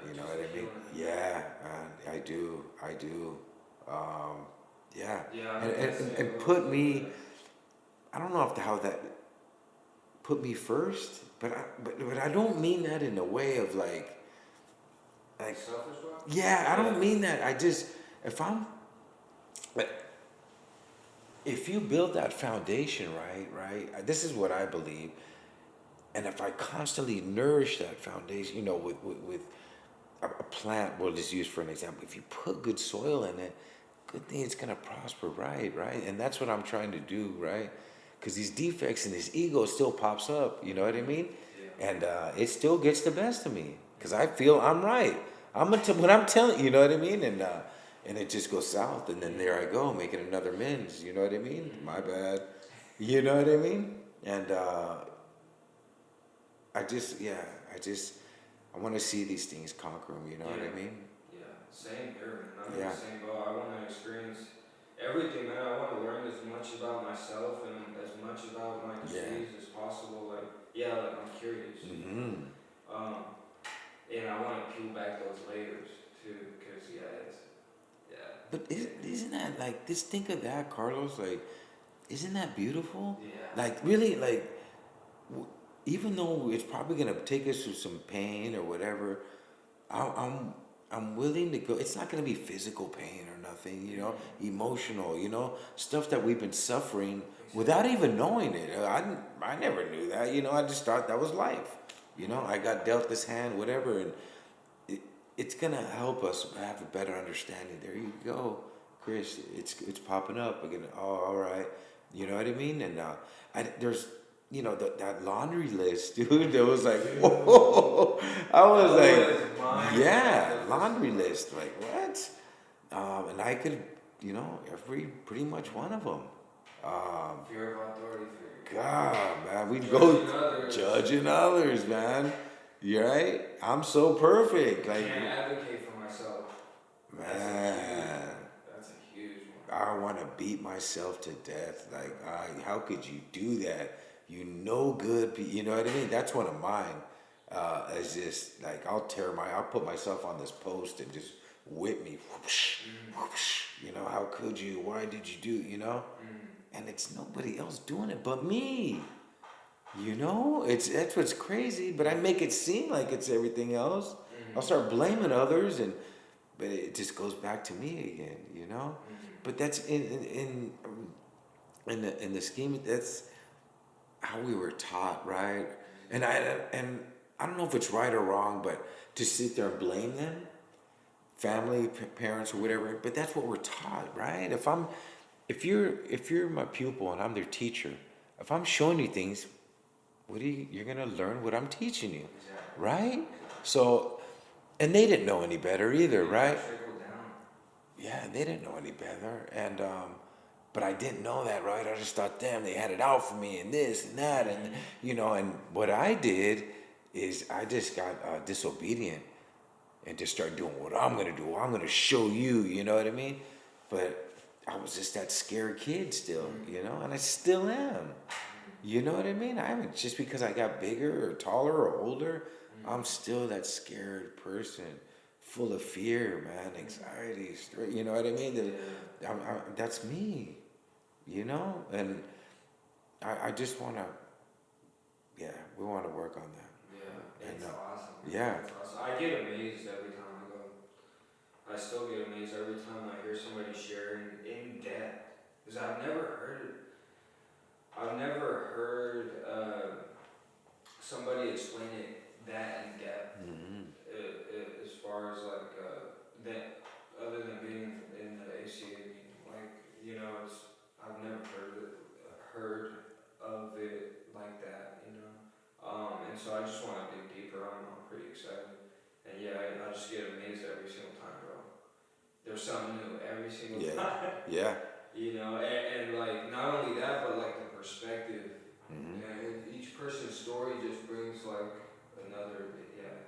You know what I mean? Yeah, man, I do. Yeah. And put me. I don't know how that put me first, but I don't mean that in a way of like Selfish. yeah, I don't mean that. I just if I'm if you build that foundation right, this is what I believe. And if I constantly nourish that foundation, you know, with a plant, we'll just use for an example. If you put good soil in it, good thing it's gonna prosper, right? And that's what I'm trying to do, right? Because these defects and this ego still pops up, you know what I mean? Yeah. And it still gets the best of me because I feel I'm right. When I'm telling, you know what I mean? And it just goes south, and then there I go making another amends. You know what I mean? My bad. You know what I mean? And I want to see these things conquer them. You know what I mean? Yeah, same here, man. I'm in Yeah. the same boat. I want to experience everything, man. I want to learn as much about myself and as much about my disease as possible. Like I'm curious. Mm-hmm. And I want to peel back those layers too, because But isn't that like, just think of that, Carlos? Like, isn't that beautiful? Yeah. Like, really, like, even though it's probably gonna take us through some pain or whatever, I'm willing to go. It's not gonna be physical pain or nothing, you know, emotional, you know, stuff that we've been suffering without even knowing it. I never knew that, you know. I just thought that was life, you know. I got dealt this hand, whatever, and it's gonna help us have a better understanding. There you go, Chris. It's popping up again. Oh, all right. You know what I mean? And there's, you know, that laundry list, dude. That was like, whoa. I was like, yeah, laundry list. Like what? And I could, you know, pretty much one of them. fear of authority figure. God, man, we'd Judging go others. judging others, man. You right? I'm so perfect. I Like, can't advocate for myself. man, That's a huge one. I want to beat myself to death. Like, how could you do that? You know good, you know what I mean? That's one of mine. Is just like, I'll put myself on this post and just whip me. Whoosh, whoosh. You know, how could you? Why did you do? You know, and it's nobody else doing it but me. You know, that's what's crazy. But I make it seem like it's everything else. I'll start blaming others, but it just goes back to me again. You know, but that's in the scheme. That's how we were taught, right? And I don't know if it's right or wrong, but to sit there and blame them, family, parents, or whatever. But that's what we're taught, right? If you're my pupil and I'm their teacher, if I'm showing you things, you're gonna learn what I'm teaching you, Exactly. right? So, and they didn't know any better either, right? Trickle down. Yeah, they didn't know any better, and but I didn't know that, right? I just thought, damn, they had it out for me, and this and that, and and what I did is I just got disobedient and just started doing what I'm gonna do. I'm gonna show you, you know what I mean? But I was just that scared kid still, and I still am. You know what I mean? I haven't just because I got bigger or taller or older. I'm still that scared person, full of fear, man, anxiety, stress. You know what I mean? That's me. And I just want to. Yeah, we want to work on that. Yeah, it's And awesome. yeah, It's awesome. I get amazed every time I go. I still get amazed every time I hear somebody sharing in depth. Because I've never heard somebody explain it that in depth. As far as like that, other than being in the ACA meeting, like I've never heard of it like that. And so I just want to dig deeper. I'm pretty excited, and yeah, I just get amazed every single time, bro. There's something new every single yeah, time. yeah. And like not only that, but like the perspective. And each person's story just brings like another. Yeah,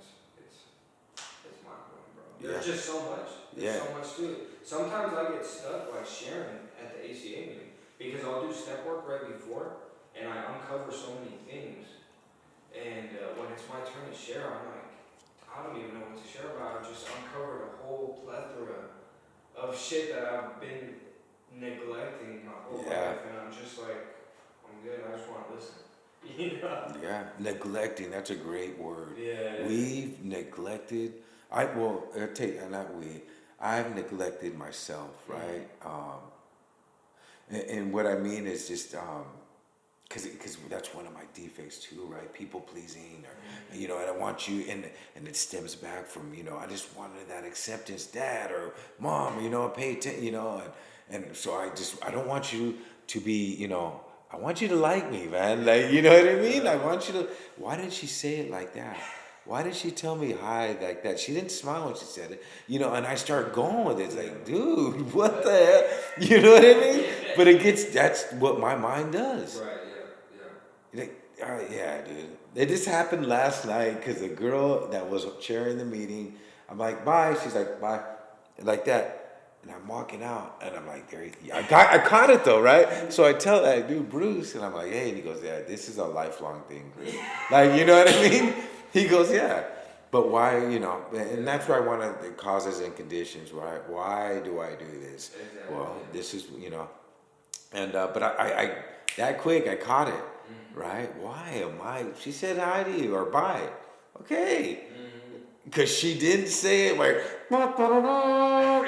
it's mind blowing, bro. There's just so much. There's so much to it. Sometimes I get stuck like sharing at the ACA meeting because I'll do step work right before, and I uncover so many things. And when it's my turn to share, I'm like, I don't even know what to share about. I've just uncovered a whole plethora of shit that I've been neglecting my whole life, and I'm just like, I'm good. I just want to listen. Yeah, neglecting. That's a great word. Yeah. We've neglected. Not we. I've neglected myself, right? And what I mean is just because that's one of my defects too, right? People pleasing, or and I want you, and it stems back from I just wanted that acceptance, dad or mom, pay attention, and so I don't want you to be, I want you to like me, man, like you know what I mean? I want you to. Why did she say it like that? Why did she tell me hi like that? She didn't smile when she said it, and I start going with it. It's like, dude, what the hell? You know what I mean? But that's what my mind does. Right. Yeah. Like, yeah, dude. It just happened last night because the girl that was chairing the meeting, I'm like, bye. She's like, bye, like that. And I'm walking out, and I'm like, I caught it though, right? So I tell that dude Bruce, and I'm like, hey, and he goes, yeah, this is a lifelong thing, Chris. Like, you know what I mean? He goes, yeah. But why, and that's why one of the causes and conditions, right? Why do I do this? Exactly. Well, this is, and but I that quick I caught it, right? Why am I? She said hi to you or bye, okay, because she didn't say it like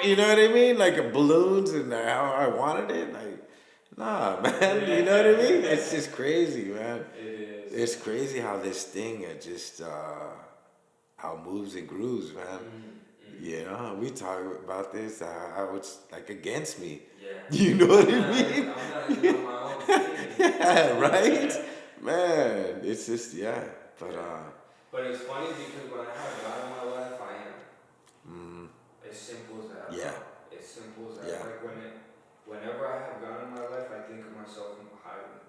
you know what I mean, like a balloons and how I wanted it, like nah, man, you know what I mean? It's just crazy, man. It is. It's crazy how this thing just how it moves and grooves, man. We talk about this. How it's like against me. Yeah. You know what I mean? I'm not even on my own team. Yeah, right? Man, it's just, But, But it's funny because when I have God in my life, I am. As simple as that. Yeah. As simple as that. Yeah. Like whenever I have God in my life, I think of myself highly.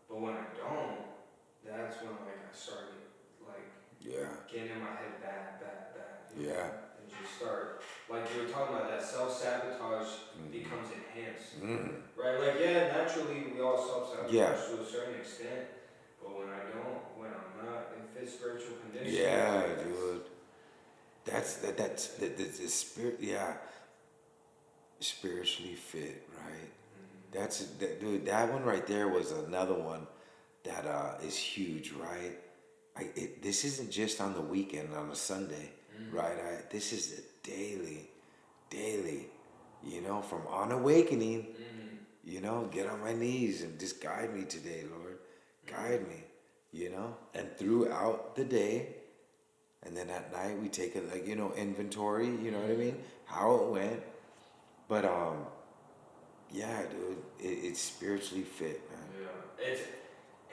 But when I don't, that's when like I started like getting in my head bad. Yeah. And just start like you were talking about that self-sabotage becomes enhanced. Right? Like naturally we all self-sabotage to a certain extent. But when I don't, when I'm not in fit spiritual condition, dude. That's the spirit. Yeah, spiritually fit, right? Dude. That one right there was another one that is huge, right? This isn't just on the weekend on a Sunday, right? This is a daily. from on awakening, Mm-hmm. get on my knees and just guide me today, Lord. Guide me, and throughout the day. And then at night we take a inventory, you know what I mean? How it went. But yeah, dude, it's spiritually fit, man. Yeah, it's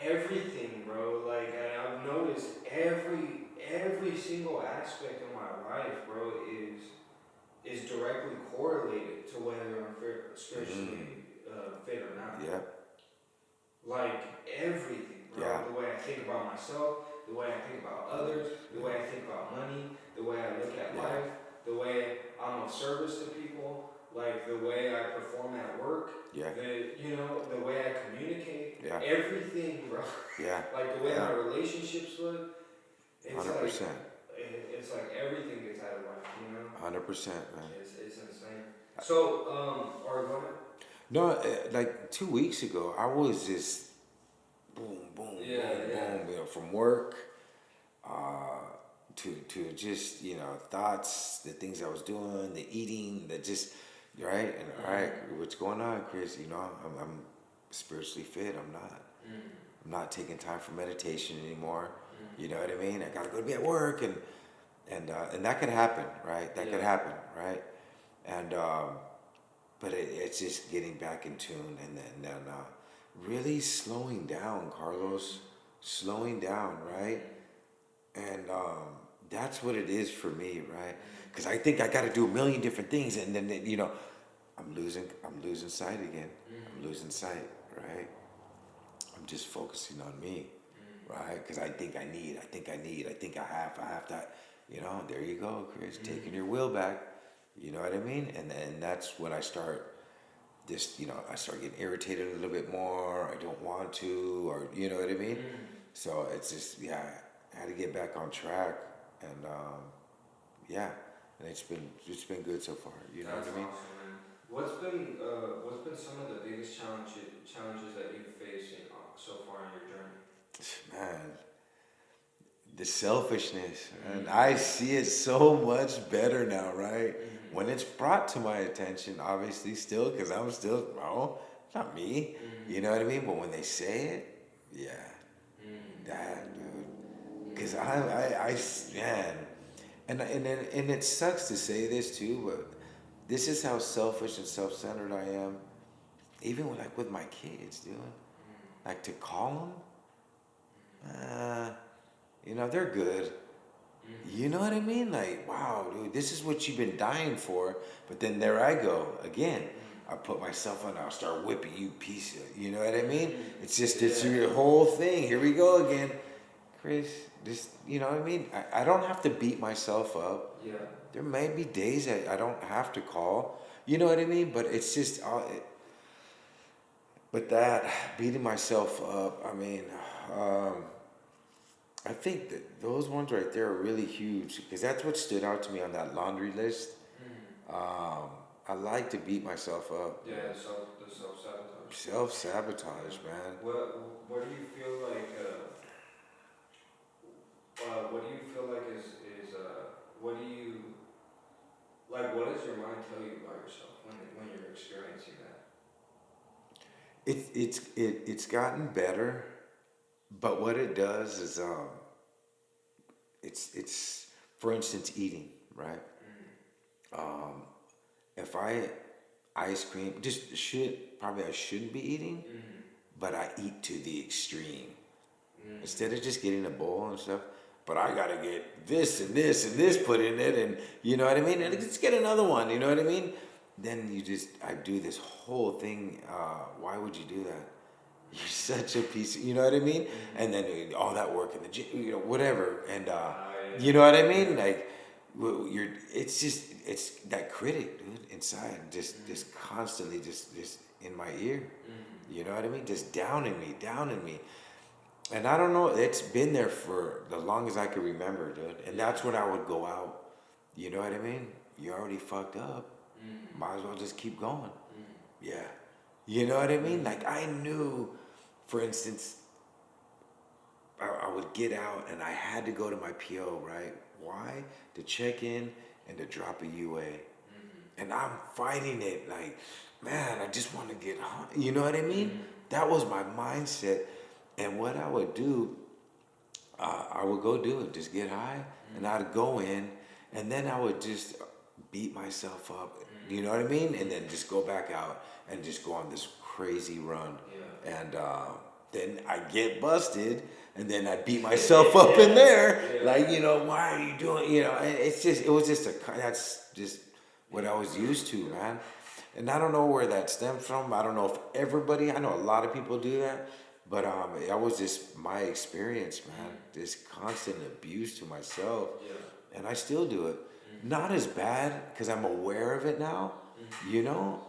everything, bro. Like I've noticed every single aspect of my life, bro, is directly correlated to whether I'm spiritually fit or not. Yeah, Like everything, bro. yeah, The way I think about myself, the way I think about others, the way yeah, I think about money, the way I look at yeah, life, the way I'm of service to people, like the way I perform at work, yeah, the way I communicate, yeah, everything, bro. yeah, Like the way yeah, my relationships look, it's like 100%, it's like everything gets out of whack. 100%, man. It's insane. So, or go ahead. No, like 2 weeks ago, I was just boom, boom, Yeah, boom, yeah. boom, from work uh, to just thoughts, the things I was doing, the eating, the just right and all right. What's going on, Chris? I'm spiritually fit. I'm not taking time for meditation anymore. You know what I mean? I gotta go to be at work, and that could happen, right? That could Yeah. happen, right? And but it's just getting back in tune, and then really slowing down, Carlos, slowing down, right? And that's what it is for me, right? Because I think I got to do a million different things, and then I'm losing sight again. I'm losing sight, right? I'm just focusing on me, right? Because I think I have that. There you go, Chris, taking your will back. You know what I mean? And that's when I start this. I start getting irritated a little bit more. I don't want to, or you know what I mean? So it's just, yeah, I had to get back on track, and yeah, and it's been good so far. You know That's what I mean? awesome, man. What's been some of the biggest challenges that you've faced so far in your journey? Man, the selfishness, and Mm-hmm. I see it so much better now, right? Mm-hmm. When it's brought to my attention, obviously, still, because I'm still, oh, it's not me. You know what I mean? But when they say it, yeah, that, dude. Because man, and it sucks to say this too, but this is how selfish and self-centered I am. Even with my kids, dude. Like to call them, they're good. You know what I mean? Like, wow, dude, this is what you've been dying for. But then there I go again. I put myself on. I'll start whipping you, piece of. You know what I mean? It's Yeah. your whole thing. Here we go again, Chris. Just you know what I mean? I don't have to beat myself up. Yeah. There may be days that I don't have to call. You know what I mean? But it's just, but that beating myself up. I mean, um, I think that those ones right there are really huge because that's what stood out to me on that laundry list. Um, I like to beat myself up. Yeah. The self sabotage. Self sabotage, man. What do you feel like? What do you feel like is what do you like? What does your mind tell you about yourself when you're experiencing that? It's gotten better, but what it does is it's for instance eating, right? Um, if I ice cream, just probably I shouldn't be eating, but I eat to the extreme. Instead of just getting a bowl and stuff, but I gotta get this and this and this put in it, and you know what I mean? And let's get another one, you know what I mean? Then I do this whole thing. Why would you do that? You're such a piece, you know what I mean? And then all that work in the gym, whatever. And you know what I mean? Like, it's that critic, dude, inside, just constantly, just in my ear. You know what I mean? Just downing me. And I don't know, it's been there for the longest I can remember, dude. And that's when I would go out. You know what I mean? You already fucked up. Might as well just keep going. Yeah. You know what I mean? Like I knew, for instance, I would get out and I had to go to my PO, right? Why? To check in and to drop a UA. and I'm fighting it like, man, I just want to get high. You know what I mean? That was my mindset. And what I would do, I would go do it, just get high, and I'd go in, and then I would just beat myself up. You know what I mean? And then just go back out and just go on this crazy run. Yeah. And then I get busted, and then I beat myself up in there. Yeah. Like, you know, why are you doing? You know, and it was just that's just what I was used to, man. And I don't know where that stems from. I don't know if everybody. I know a lot of people do that, but that was just my experience, man. This constant abuse to myself, Yeah. and I still do it. Not as bad because I'm aware of it now, you know.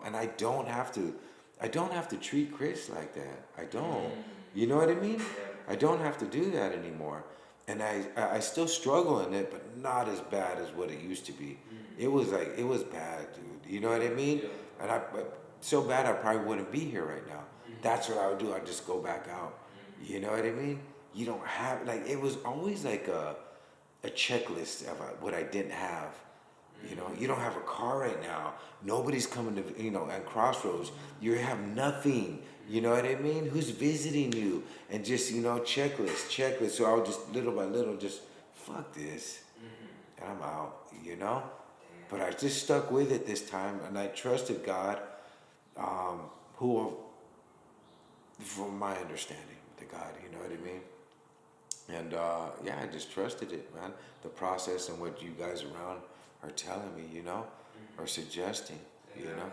And I don't have to. I don't have to treat Chris like that. I don't. You know what I mean? I don't have to do that anymore. And I still struggle in it, but not as bad as what it used to be. It was bad, dude. You know what I mean? Yeah. And but so bad I probably wouldn't be here right now. That's what I would do. I'd just go back out. You know what I mean? You don't have like it was always like a checklist of what I didn't have. You know, you don't have a car right now. Nobody's coming to, you know, at Crossroads. You have nothing. You know what I mean? Who's visiting you? And just, you know, checklist. So I would just little by little just, fuck this. And I'm out, you know? But I just stuck with it this time, and I trusted God, who, from my understanding, the God, you know what I mean? And yeah, I just trusted it, man. The process and what you guys around are telling me, you know, or suggesting, you know.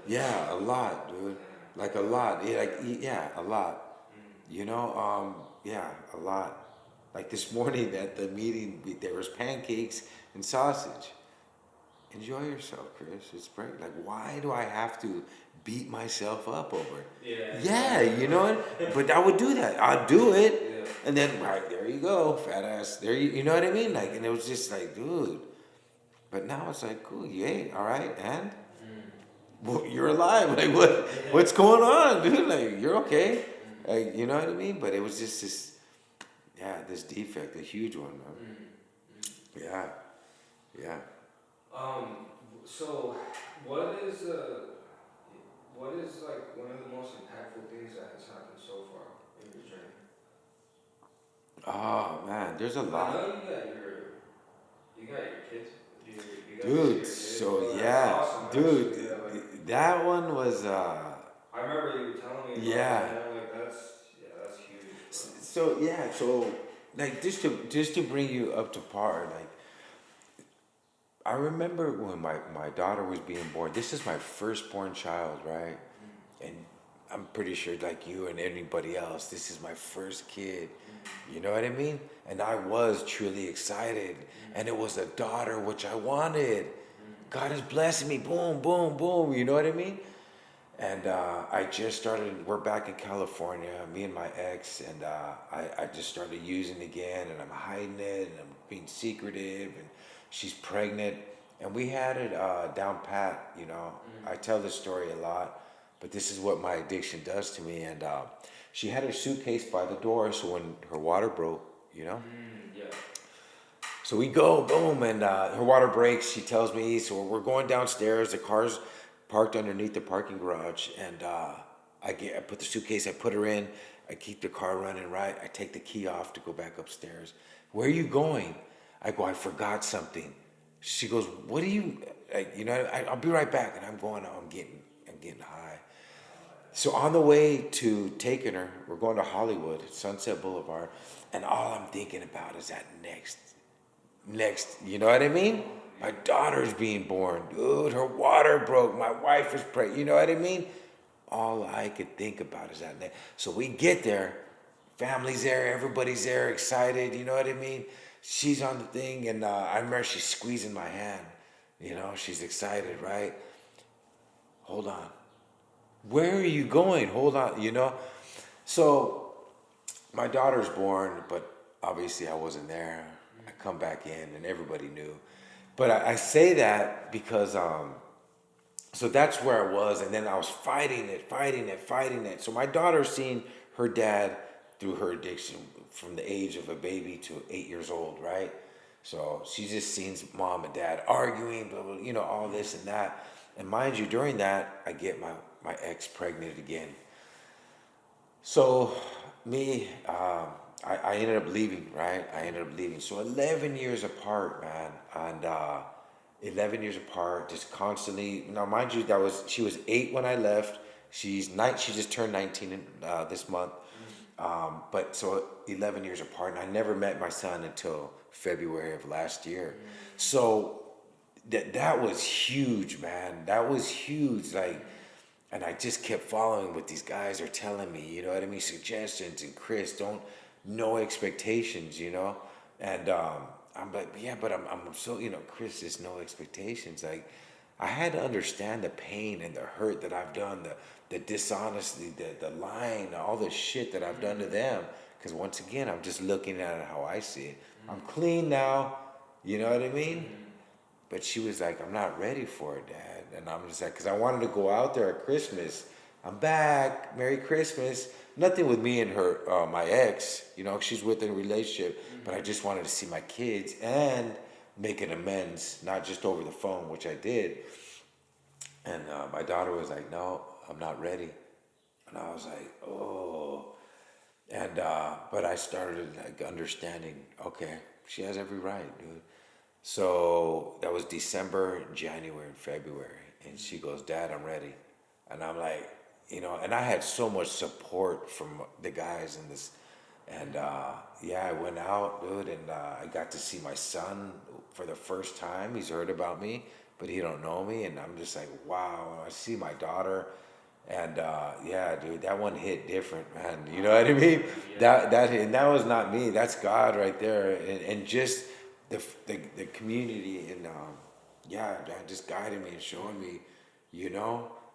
Yeah, a lot, dude. Like a lot. Yeah, a lot. You know, yeah, a lot. Like this morning at the meeting, there was pancakes and sausage. Enjoy yourself, Chris. It's great. Like, why do I have to beat myself up over it? Yeah, you know what? But I would do that. I'd do it. Yeah. And then, right, there you go, fat ass. There you know what I mean? Like, and it was just like, dude. But now it's like, cool, you ate, all right, and? Well, you're alive. Like, what's going on, dude? Like, you're okay. Like, you know what I mean? But it was just this, yeah, this defect, a huge one, man. Yeah, yeah. So what is like one of the most impactful things that has happened so far in your journey? Oh man, there's a I lot. know you got your kids. You got to see Dude, your kids. so Well, that's yeah, awesome, dude, actually. Yeah, like, that one was I remember you telling me about yeah. that. And like that's huge. So yeah, so like just to bring you up to par, like I remember when my daughter was being born. This is my firstborn child, right? And I'm pretty sure, like you and anybody else, this is my first kid. You know what I mean? And I was truly excited, and it was a daughter, which I wanted. God is blessing me. Boom, boom, boom. You know what I mean? And I just started, we're back in California, me and my ex, and I just started using again, and I'm hiding it, and I'm being secretive, and she's pregnant, and we had it down pat, you know. I tell this story a lot, but this is what my addiction does to me, and she had her suitcase by the door, so when her water broke, you know. Yeah. So we go, boom, and her water breaks. She tells me, so we're going downstairs. The car's parked underneath the parking garage, and I put the suitcase, I put her in. I keep the car running right. I take the key off to go back upstairs. Where are you going? I go, I forgot something. She goes, what do you, you know? I'll be right back, and I'm going. I'm getting high. So on the way to taking her, we're going to Hollywood, Sunset Boulevard, and all I'm thinking about is that next, you know what I mean? My daughter's being born, dude. Her water broke. My wife is pregnant. You know what I mean? All I could think about is that next. So we get there, family's there, everybody's there, excited. You know what I mean? She's on the thing, and I remember she's squeezing my hand. You know, she's excited, right? Hold on. Where are you going? Hold on, you know? So my daughter's born, but obviously I wasn't there. I come back in and everybody knew. But I say that because, so that's where I was. And then I was fighting it. So my daughter's seen her dad through her addiction from the age of a baby to 8 years old, right? So she just sees mom and dad arguing, blah, blah, all this and that. And mind you, during that, I get my ex pregnant again. So me, I ended up leaving, right? I ended up leaving. So 11 years apart, man. And 11 years apart, just constantly. Now, mind you, she was 8 when I left. She just turned 19 this month. But so 11 years apart, and I never met my son until February of last year. So that was huge, man. That was huge. Like, and I just kept following what these guys are telling me. You know what I mean? Suggestions and Chris, don't no expectations. And I'm like, yeah, but I'm so Chris, there's no expectations. Like, I had to understand the pain and the hurt that I've done, the dishonesty, the lying, all the shit that I've done to them. Because once again, I'm just looking at it how I see it. I'm clean now. You know what I mean? But she was like, I'm not ready for it, Dad. And I'm just like, because I wanted to go out there at Christmas. I'm back. Merry Christmas. Nothing with me and her, my ex. She's with in a relationship. But I just wanted to see my kids and make an amends, not just over the phone, which I did. And my daughter was like, no, I'm not ready. And I was like, oh. And, but I started like understanding, okay, she has every right, dude. So that was December, January, and February. And she goes, Dad, I'm ready. And I'm like, and I had so much support from the guys in this. And yeah, I went out, dude, and I got to see my son for the first time. He's heard about me, but he don't know me. And I'm just like, wow. I see my daughter. And yeah, dude, that one hit different, man. You know what I mean? And that was not me. That's God right there, and just the community and yeah, that just guided me and showing me,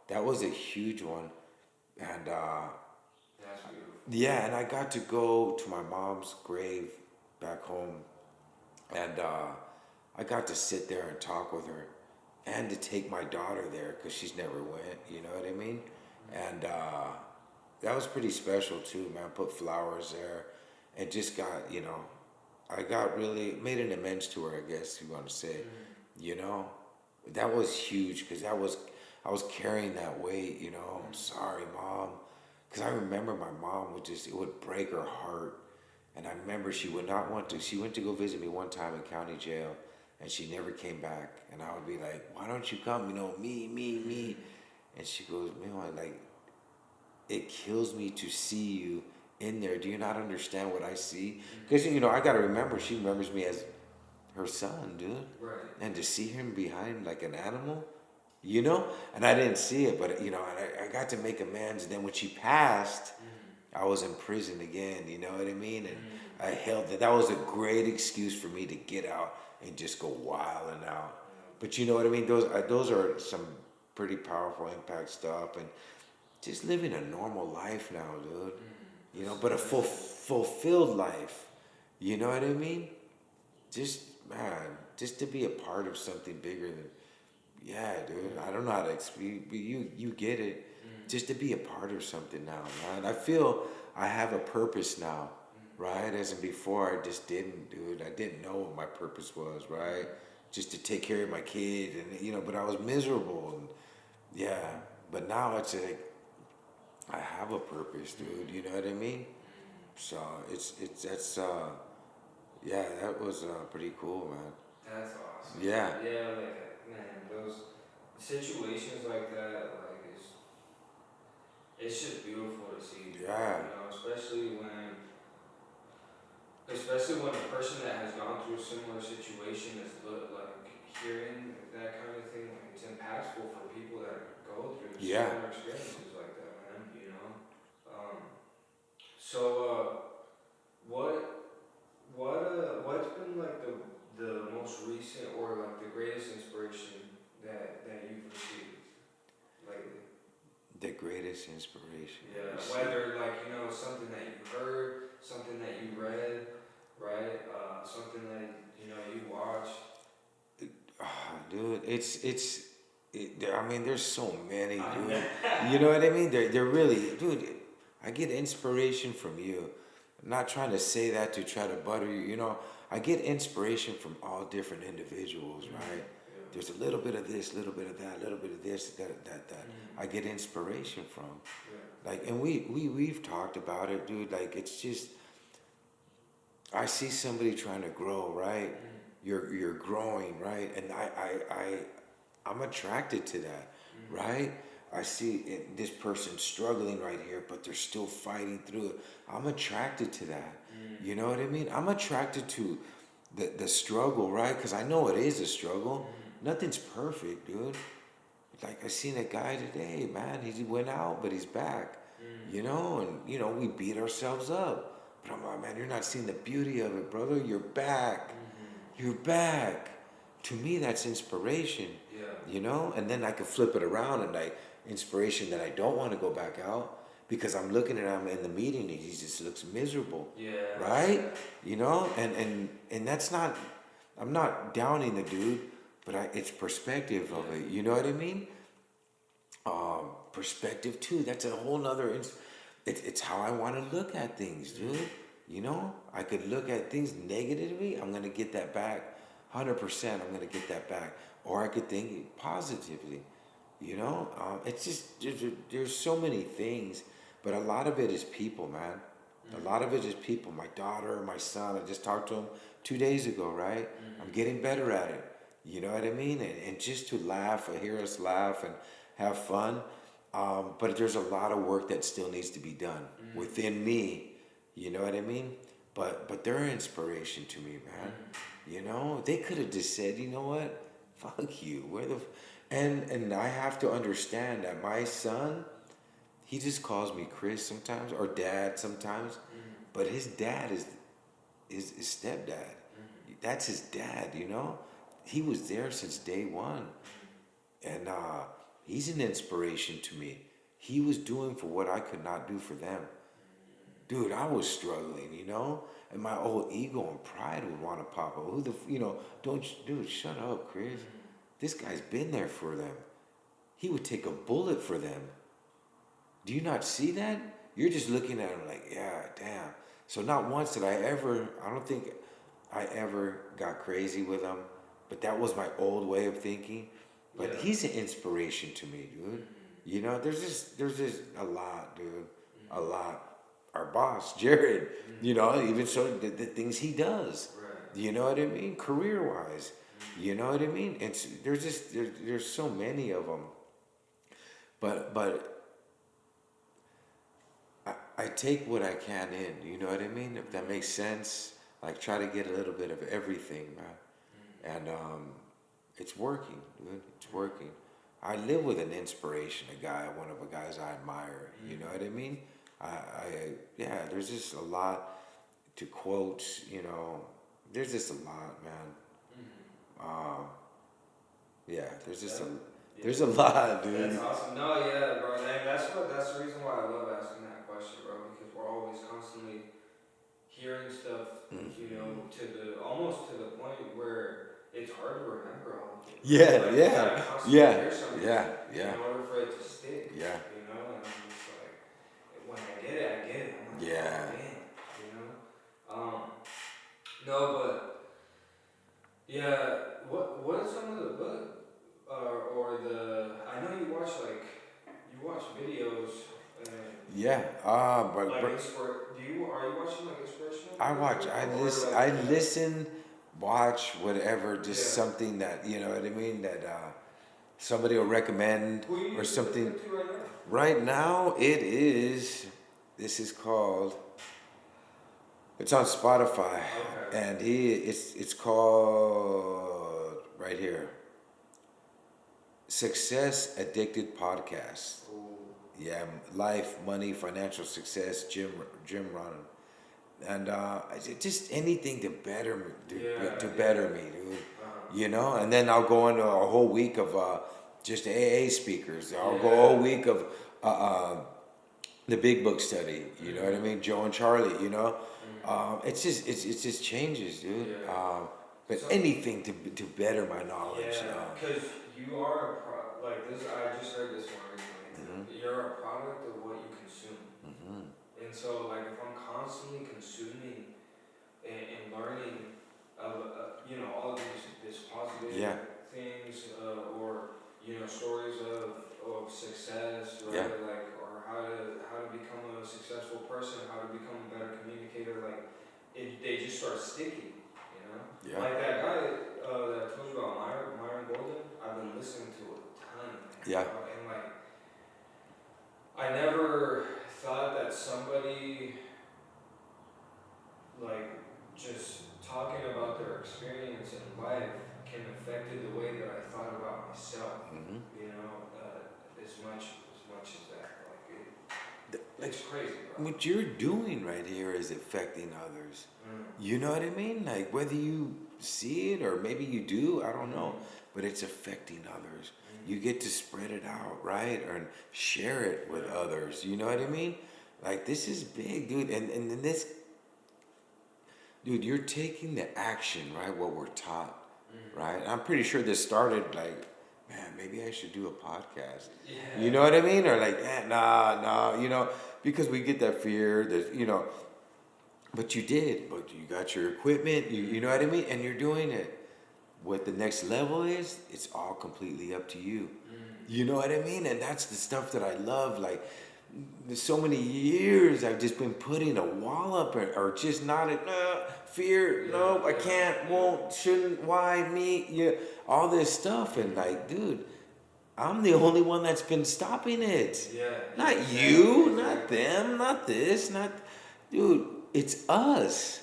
that was a huge one, and That's beautiful. yeah, and I got to go to my mom's grave back home, and I got to sit there and talk with her, and to take my daughter there because she's never went. You know what I mean? And that was pretty special too, man. Put flowers there, and just got I got really made an amends to her, I guess you want to say. You know, that was huge because I was carrying that weight. I'm sorry, mom, because I remember my mom it would break her heart. And I remember she would not want to. She went to go visit me one time in county jail, and she never came back. And I would be like, "Why don't you come? Me." And she goes, "Meanwhile, like, it kills me to see you in there. Do you not understand what I see? Because I gotta remember, she remembers me as her son, dude. Right. And to see him behind like an animal, and I didn't see it, but and I got to make amends. And then when she passed, I was in prison again. You know what I mean? And I held that. That was a great excuse for me to get out and just go wild and out. But you know what I mean? Those are some pretty powerful impact stuff, and just living a normal life now, dude. But a fulfilled life. You know what I mean? Just man, just to be a part of something bigger than, yeah, dude. I don't know how to explain, but you get it. Just to be a part of something now, man. I feel I have a purpose now, right? As in before, I just didn't, dude. I didn't know what my purpose was, right? Just to take care of my kid, and but I was miserable, and yeah. But now it's like I have a purpose, dude. You know what I mean? So that's yeah, that was pretty cool, man. That's awesome. Yeah, Yeah, like man, those situations like that, like it's just beautiful to see. yeah, Especially when a person that has gone through a similar situation is like hearing that kind of thing, like it's impactful for people that go through yeah. similar experiences like that, man. So what's been like the most recent or like the greatest inspiration that you've received lately? The greatest inspiration. Yeah, You see. whether like something that you heard, something that you read, right? Something that you watched. Dude, I mean, there's so many, dude. You know what I mean? They're really, dude. I get inspiration from you. not trying to say that to try to butter you. You know, I get inspiration from all different individuals, right? Yeah. There's a little bit of this, little bit of that, little bit of this, that. I get inspiration from. Yeah. Like, and we've talked about it, dude. Like, it's just, I see somebody trying to grow, right? You're growing, right? And I'm attracted to that, right? I see this person struggling right here, but they're still fighting through it. I'm attracted to that. You know what I mean? I'm attracted to the struggle, right? Because I know it is a struggle. Nothing's perfect, dude. Like, I seen a guy today, man. He went out, but he's back. You know, and you know, we beat ourselves up. But I'm like, man, you're not seeing the beauty of it, brother. You're back. You're back. To me, that's inspiration. Yeah. You know, and then I could flip it around and like inspiration that I don't want to go back out because I'm looking at him in the meeting and he just looks miserable. Yeah. Right? You know, and that's not. I'm not downing the dude, but it's perspective of it. You know what I mean? Perspective too. That's a whole nother. It's how I want to look at things, dude. You know, I could look at things negatively. I'm gonna get that back, 100%. I'm gonna get that back, or I could think positively. You know, it's just there's so many things, but a lot of it is people, man. A lot of it is people. My daughter, my son. I just talked to him 2 days ago, right? I'm getting better at it. You know what I mean? And just to laugh, hear us laugh and have fun. But there's a lot of work that still needs to be done within me. You know what I mean? But they're inspiration to me, man. You know, they could have just said, you know what? Fuck you. And I have to understand that my son, he just calls me Chris sometimes or Dad sometimes, but his dad is his stepdad. That's his dad. You know, he was there since day one, and he's an inspiration to me. He was doing for what I could not do for them. Dude, I was struggling, you know, and my old ego and pride would want to pop up. Don't, dude, shut up, Chris. This guy's been there for them. He would take a bullet for them. Do you not see that? You're just looking at him like, yeah, damn. So not once did I don't think I ever got crazy with him, but that was my old way of thinking. But Yeah. he's an inspiration to me, dude. You know, there's just a lot, dude. A lot. Our boss, Jared, you know, even so the things he does. Right. You know what I mean? Career wise. You know what I mean? There's so many of them. But I take what I can in, you know what I mean? If that makes sense. Like try to get a little bit of everything, man. And it's working, dude. It's working. I live with an inspiration, one of the guys I admire. You know what I mean? Yeah. There's just a lot to quotes. You know, there's just a lot, man. Yeah. There's a lot, dude. That's awesome. No, yeah, bro. And that's the reason why I love asking that question, bro, because we're always constantly hearing stuff, you know, almost to the point where it's hard to remember all of it. Yeah, Like, you yeah, gotta constantly yeah, hear something yeah. in order for it to stick. Yeah. You know, and I'm just like, when I get it, I get it. I'm like, Yeah. oh, man, you know. No, but yeah. What are some of the book or the? I know you watch videos and. Yeah. Like But are you watching like inspirational? I watch. I listen, watch whatever. Just Yeah. something that you know what I mean. That somebody will recommend Who you or something. listening to right now? Right now, it is. This is called. It's on Spotify, Okay. and it's called right here. Success Addicted Podcast. Ooh. Yeah, life, money, financial success, Jim Rohn, and just anything to better me, to better me, dude. You know, and then I'll go into a whole week of just AA speakers. I'll go a whole week of the Big Book study. You know what I mean? Joe and Charlie. You know, it's just changes, dude. Yeah. But So- anything to better my knowledge. Yeah, because you are like this. I just heard this one recently. You're a product of what you consume. And so, like, if I'm constantly consuming and learning all of this positive Yeah. things, or stories of success, right? Yeah. Like, or how to become a successful person, how to become a better communicator. Like, they just start sticking, you know. Yeah. Like that guy that I told you about, Myron Golden. I've been listening to a ton, Yeah. and like, I never thought that somebody, like, just talking about their experience in life can affect it the way that I thought about myself. Mm-hmm. As much as that, like, Like, it's crazy, bro. what you're doing right here is affecting others. You know what I mean? Like, whether you see it or maybe you do, I don't know, but it's affecting others. You get to spread it out, right? Or share it with others. You know what I mean? Like, this is big, dude. And this, dude, you're taking the action, right? What we're taught, right? I'm pretty sure this started like, man, maybe I should do a podcast. Yeah. You know what I mean? Or like, nah, because we get that fear, but you did, but you got your equipment, you know what I mean? And you're doing it. What the next level is, it's all completely up to you. You know what I mean? And that's the stuff that I love. Like, there's so many years I've just been putting a wall up or just not, fear, no, I can't, won't, shouldn't, why, me, yeah, all this stuff. And like, dude, I'm the only one that's been stopping it. Yeah. Not you, not them, not this, dude, it's us.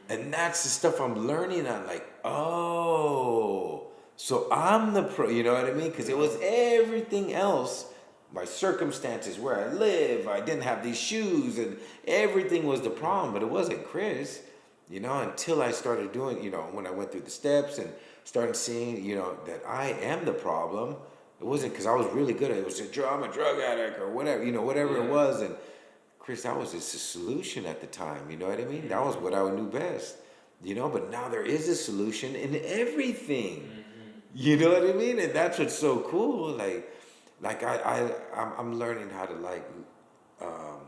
And that's the stuff I'm learning on, like, oh, so I'm the pro, you know what I mean? Because it was everything else, my circumstances, where I live, I didn't have these shoes, and everything was the problem, but it wasn't Chris, until I started doing, when I went through the steps and started seeing, that I am the problem. It wasn't because I was really good at it. It was I'm a drug addict or whatever, whatever it was. And Chris, that was just a solution at the time. You know what I mean? That was what I knew best. But now there is a solution in everything. You know what I mean? And that's what's so cool. Like I'm learning how to um,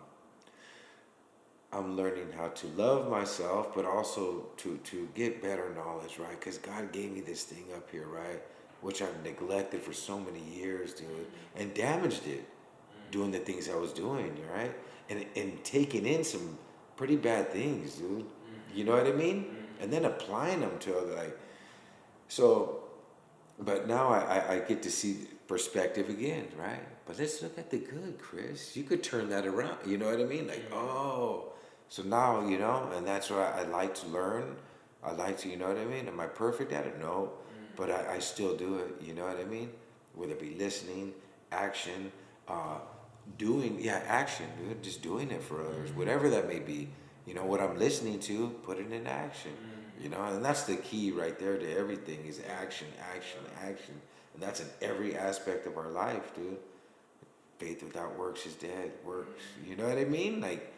I'm learning how to love myself, but also to get better knowledge, right? Because God gave me this thing up here, right? Which I've neglected for so many years, dude, and damaged it doing the things I was doing, right? And taking in some pretty bad things, dude. You know what I mean? And then applying them to other, so, but now I get to see perspective again, right? But let's look at the good, Chris. You could turn that around, you know what I mean? Like, oh, so now, and that's what I like to learn. I like to, you know what I mean? Am I perfect at it? No, but I still do it, you know what I mean? Whether it be listening, action, action, dude, just doing it for others, whatever that may be. What I'm listening to, put it in action. And that's the key right there to everything is action, action, action. And that's in every aspect of our life, dude. Faith without works is dead. Works. You know what I mean? Like,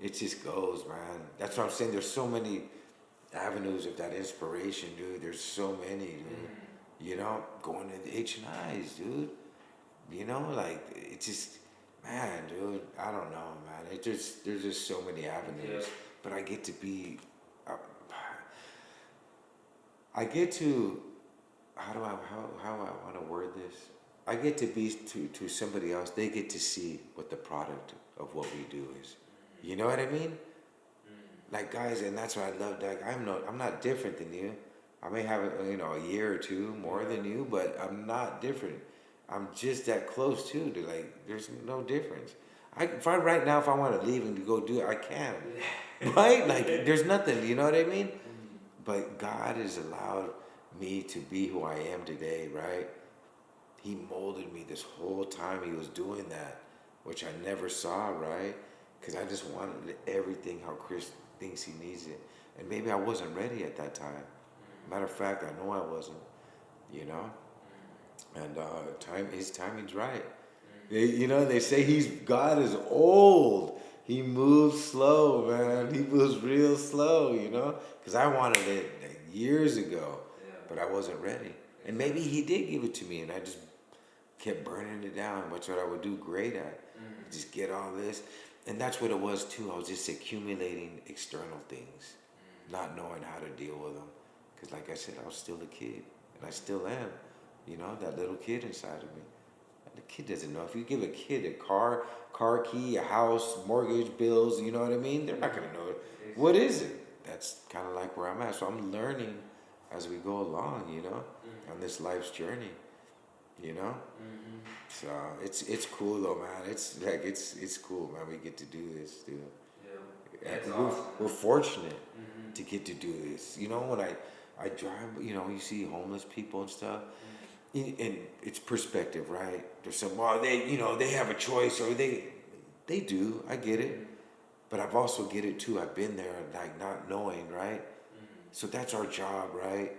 it just goes, man. That's what I'm saying. There's so many avenues of that inspiration, dude. There's so many, dude. Going to the H&Is, dude. Like, it's just, man, dude, I don't know, man. There's just so many avenues. Yeah. But I get to be, I get to, how I want to word this? I get to be to somebody else. They get to see what the product of what we do is. You know what I mean? Like, guys, and that's what I love. Like, I'm not different than you. I may have a year or two more than you, but I'm not different. I'm just that close too. To like, there's no difference. If I want to leave and to go do it, I can. Right? Like, there's nothing. You know what I mean? But God has allowed me to be who I am today, right? He molded me this whole time he was doing that, which I never saw, right? Because I just wanted everything how Chris thinks he needs it. And maybe I wasn't ready at that time. Matter of fact, I know I wasn't, And his timing's right. They say God is old. He moves slow, man. He moves real slow, Because I wanted it years ago, but I wasn't ready. And maybe he did give it to me, and I just kept burning it down, which what I would do great at. Just get all this. And that's what it was too. I was just accumulating external things, not knowing how to deal with them. Because, like I said, I was still a kid, and I still am. You know, that little kid inside of me. The kid doesn't know. If you give a kid a car key, a house, mortgage, bills, you know what I mean? They're not gonna know it. What is it? That's kind of like where I'm at. So I'm learning as we go along, you know, on this life's journey, you know. So it's cool though, man. It's like it's cool, man. We get to do this, dude. Yeah, it's we're, awesome. we're fortunate to get to do this. You know, when I drive, you know, you see homeless people and stuff, and it's perspective, right? There's some, well, they have a choice, or they do. I get it, but I've also get it too. I've been there, like not knowing, right? So that's our job, right?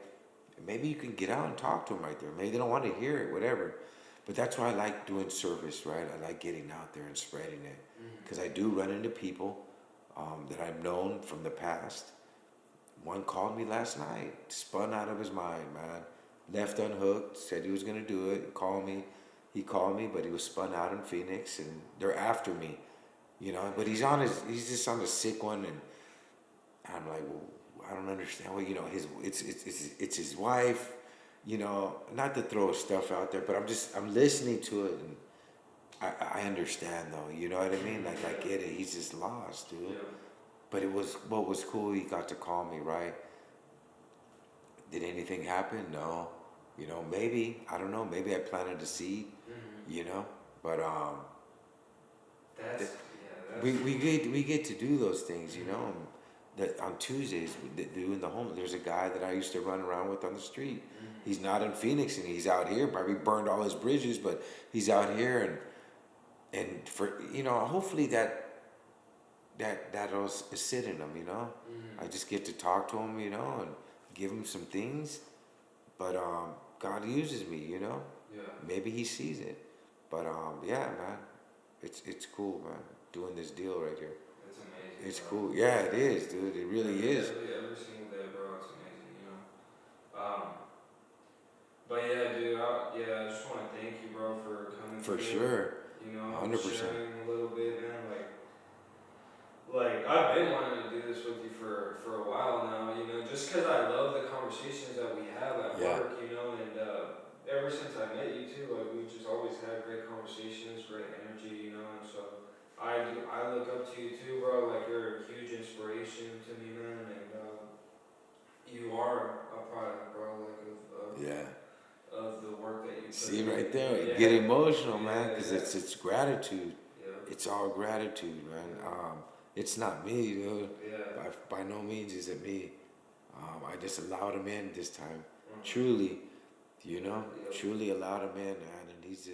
Maybe you can get out and talk to them right there. Maybe they don't want to hear it, whatever. But that's why I like doing service, right? I like getting out there and spreading it, because I do run into people that I've known from the past. One called me last night, spun out of his mind, man. Left unhooked, said he was gonna do it. He called me, but he was spun out in Phoenix, and they're after me, you know. But he's just on a sick one, and I'm like, well, I don't understand. Well, you know, it's his wife, you know. Not to throw stuff out there, but I'm listening to it, and I understand though. You know what I mean? Like I get it. He's just lost, dude. Yeah. But what was cool. He got to call me, right? Did anything happen? No. You know, maybe I don't know. Maybe I planted a seed. You know, but That's we get to do those things. You know, that on Tuesdays doing the home. There's a guy that I used to run around with on the street. He's not in Phoenix, and he's out here. Probably burned all his bridges, but he's out here, and for you know, hopefully that'll sit in him. You know, I just get to talk to him. You know, and give him some things, but God uses me. You know, maybe He sees it, but yeah, man, it's cool, man. Doing this deal right here. It's amazing. It's Bro. cool. Yeah, it is, dude. It really is. Every single day, bro. It's amazing, you know. But yeah, dude. I just want to thank you, bro, for coming. For through, sure. You know, 100%. sharing a little bit, man. Like I've been wanting to do this with you for a while now, you know, just because I love the conversations that we have at work, you know, and ever since I met you too, like we've just always had great conversations, great energy, you know, and so I look up to you too, bro. Like you're a huge inspiration to me, man, and you are a product, bro, like of the work that you put See in. right there, Yeah. get emotional, Yeah, man, because it's gratitude. Yeah. It's all gratitude, man. It's not me, dude. Yeah. By no means is it me. I just allowed him in this time. Truly, you know, truly allowed him in, man, and he's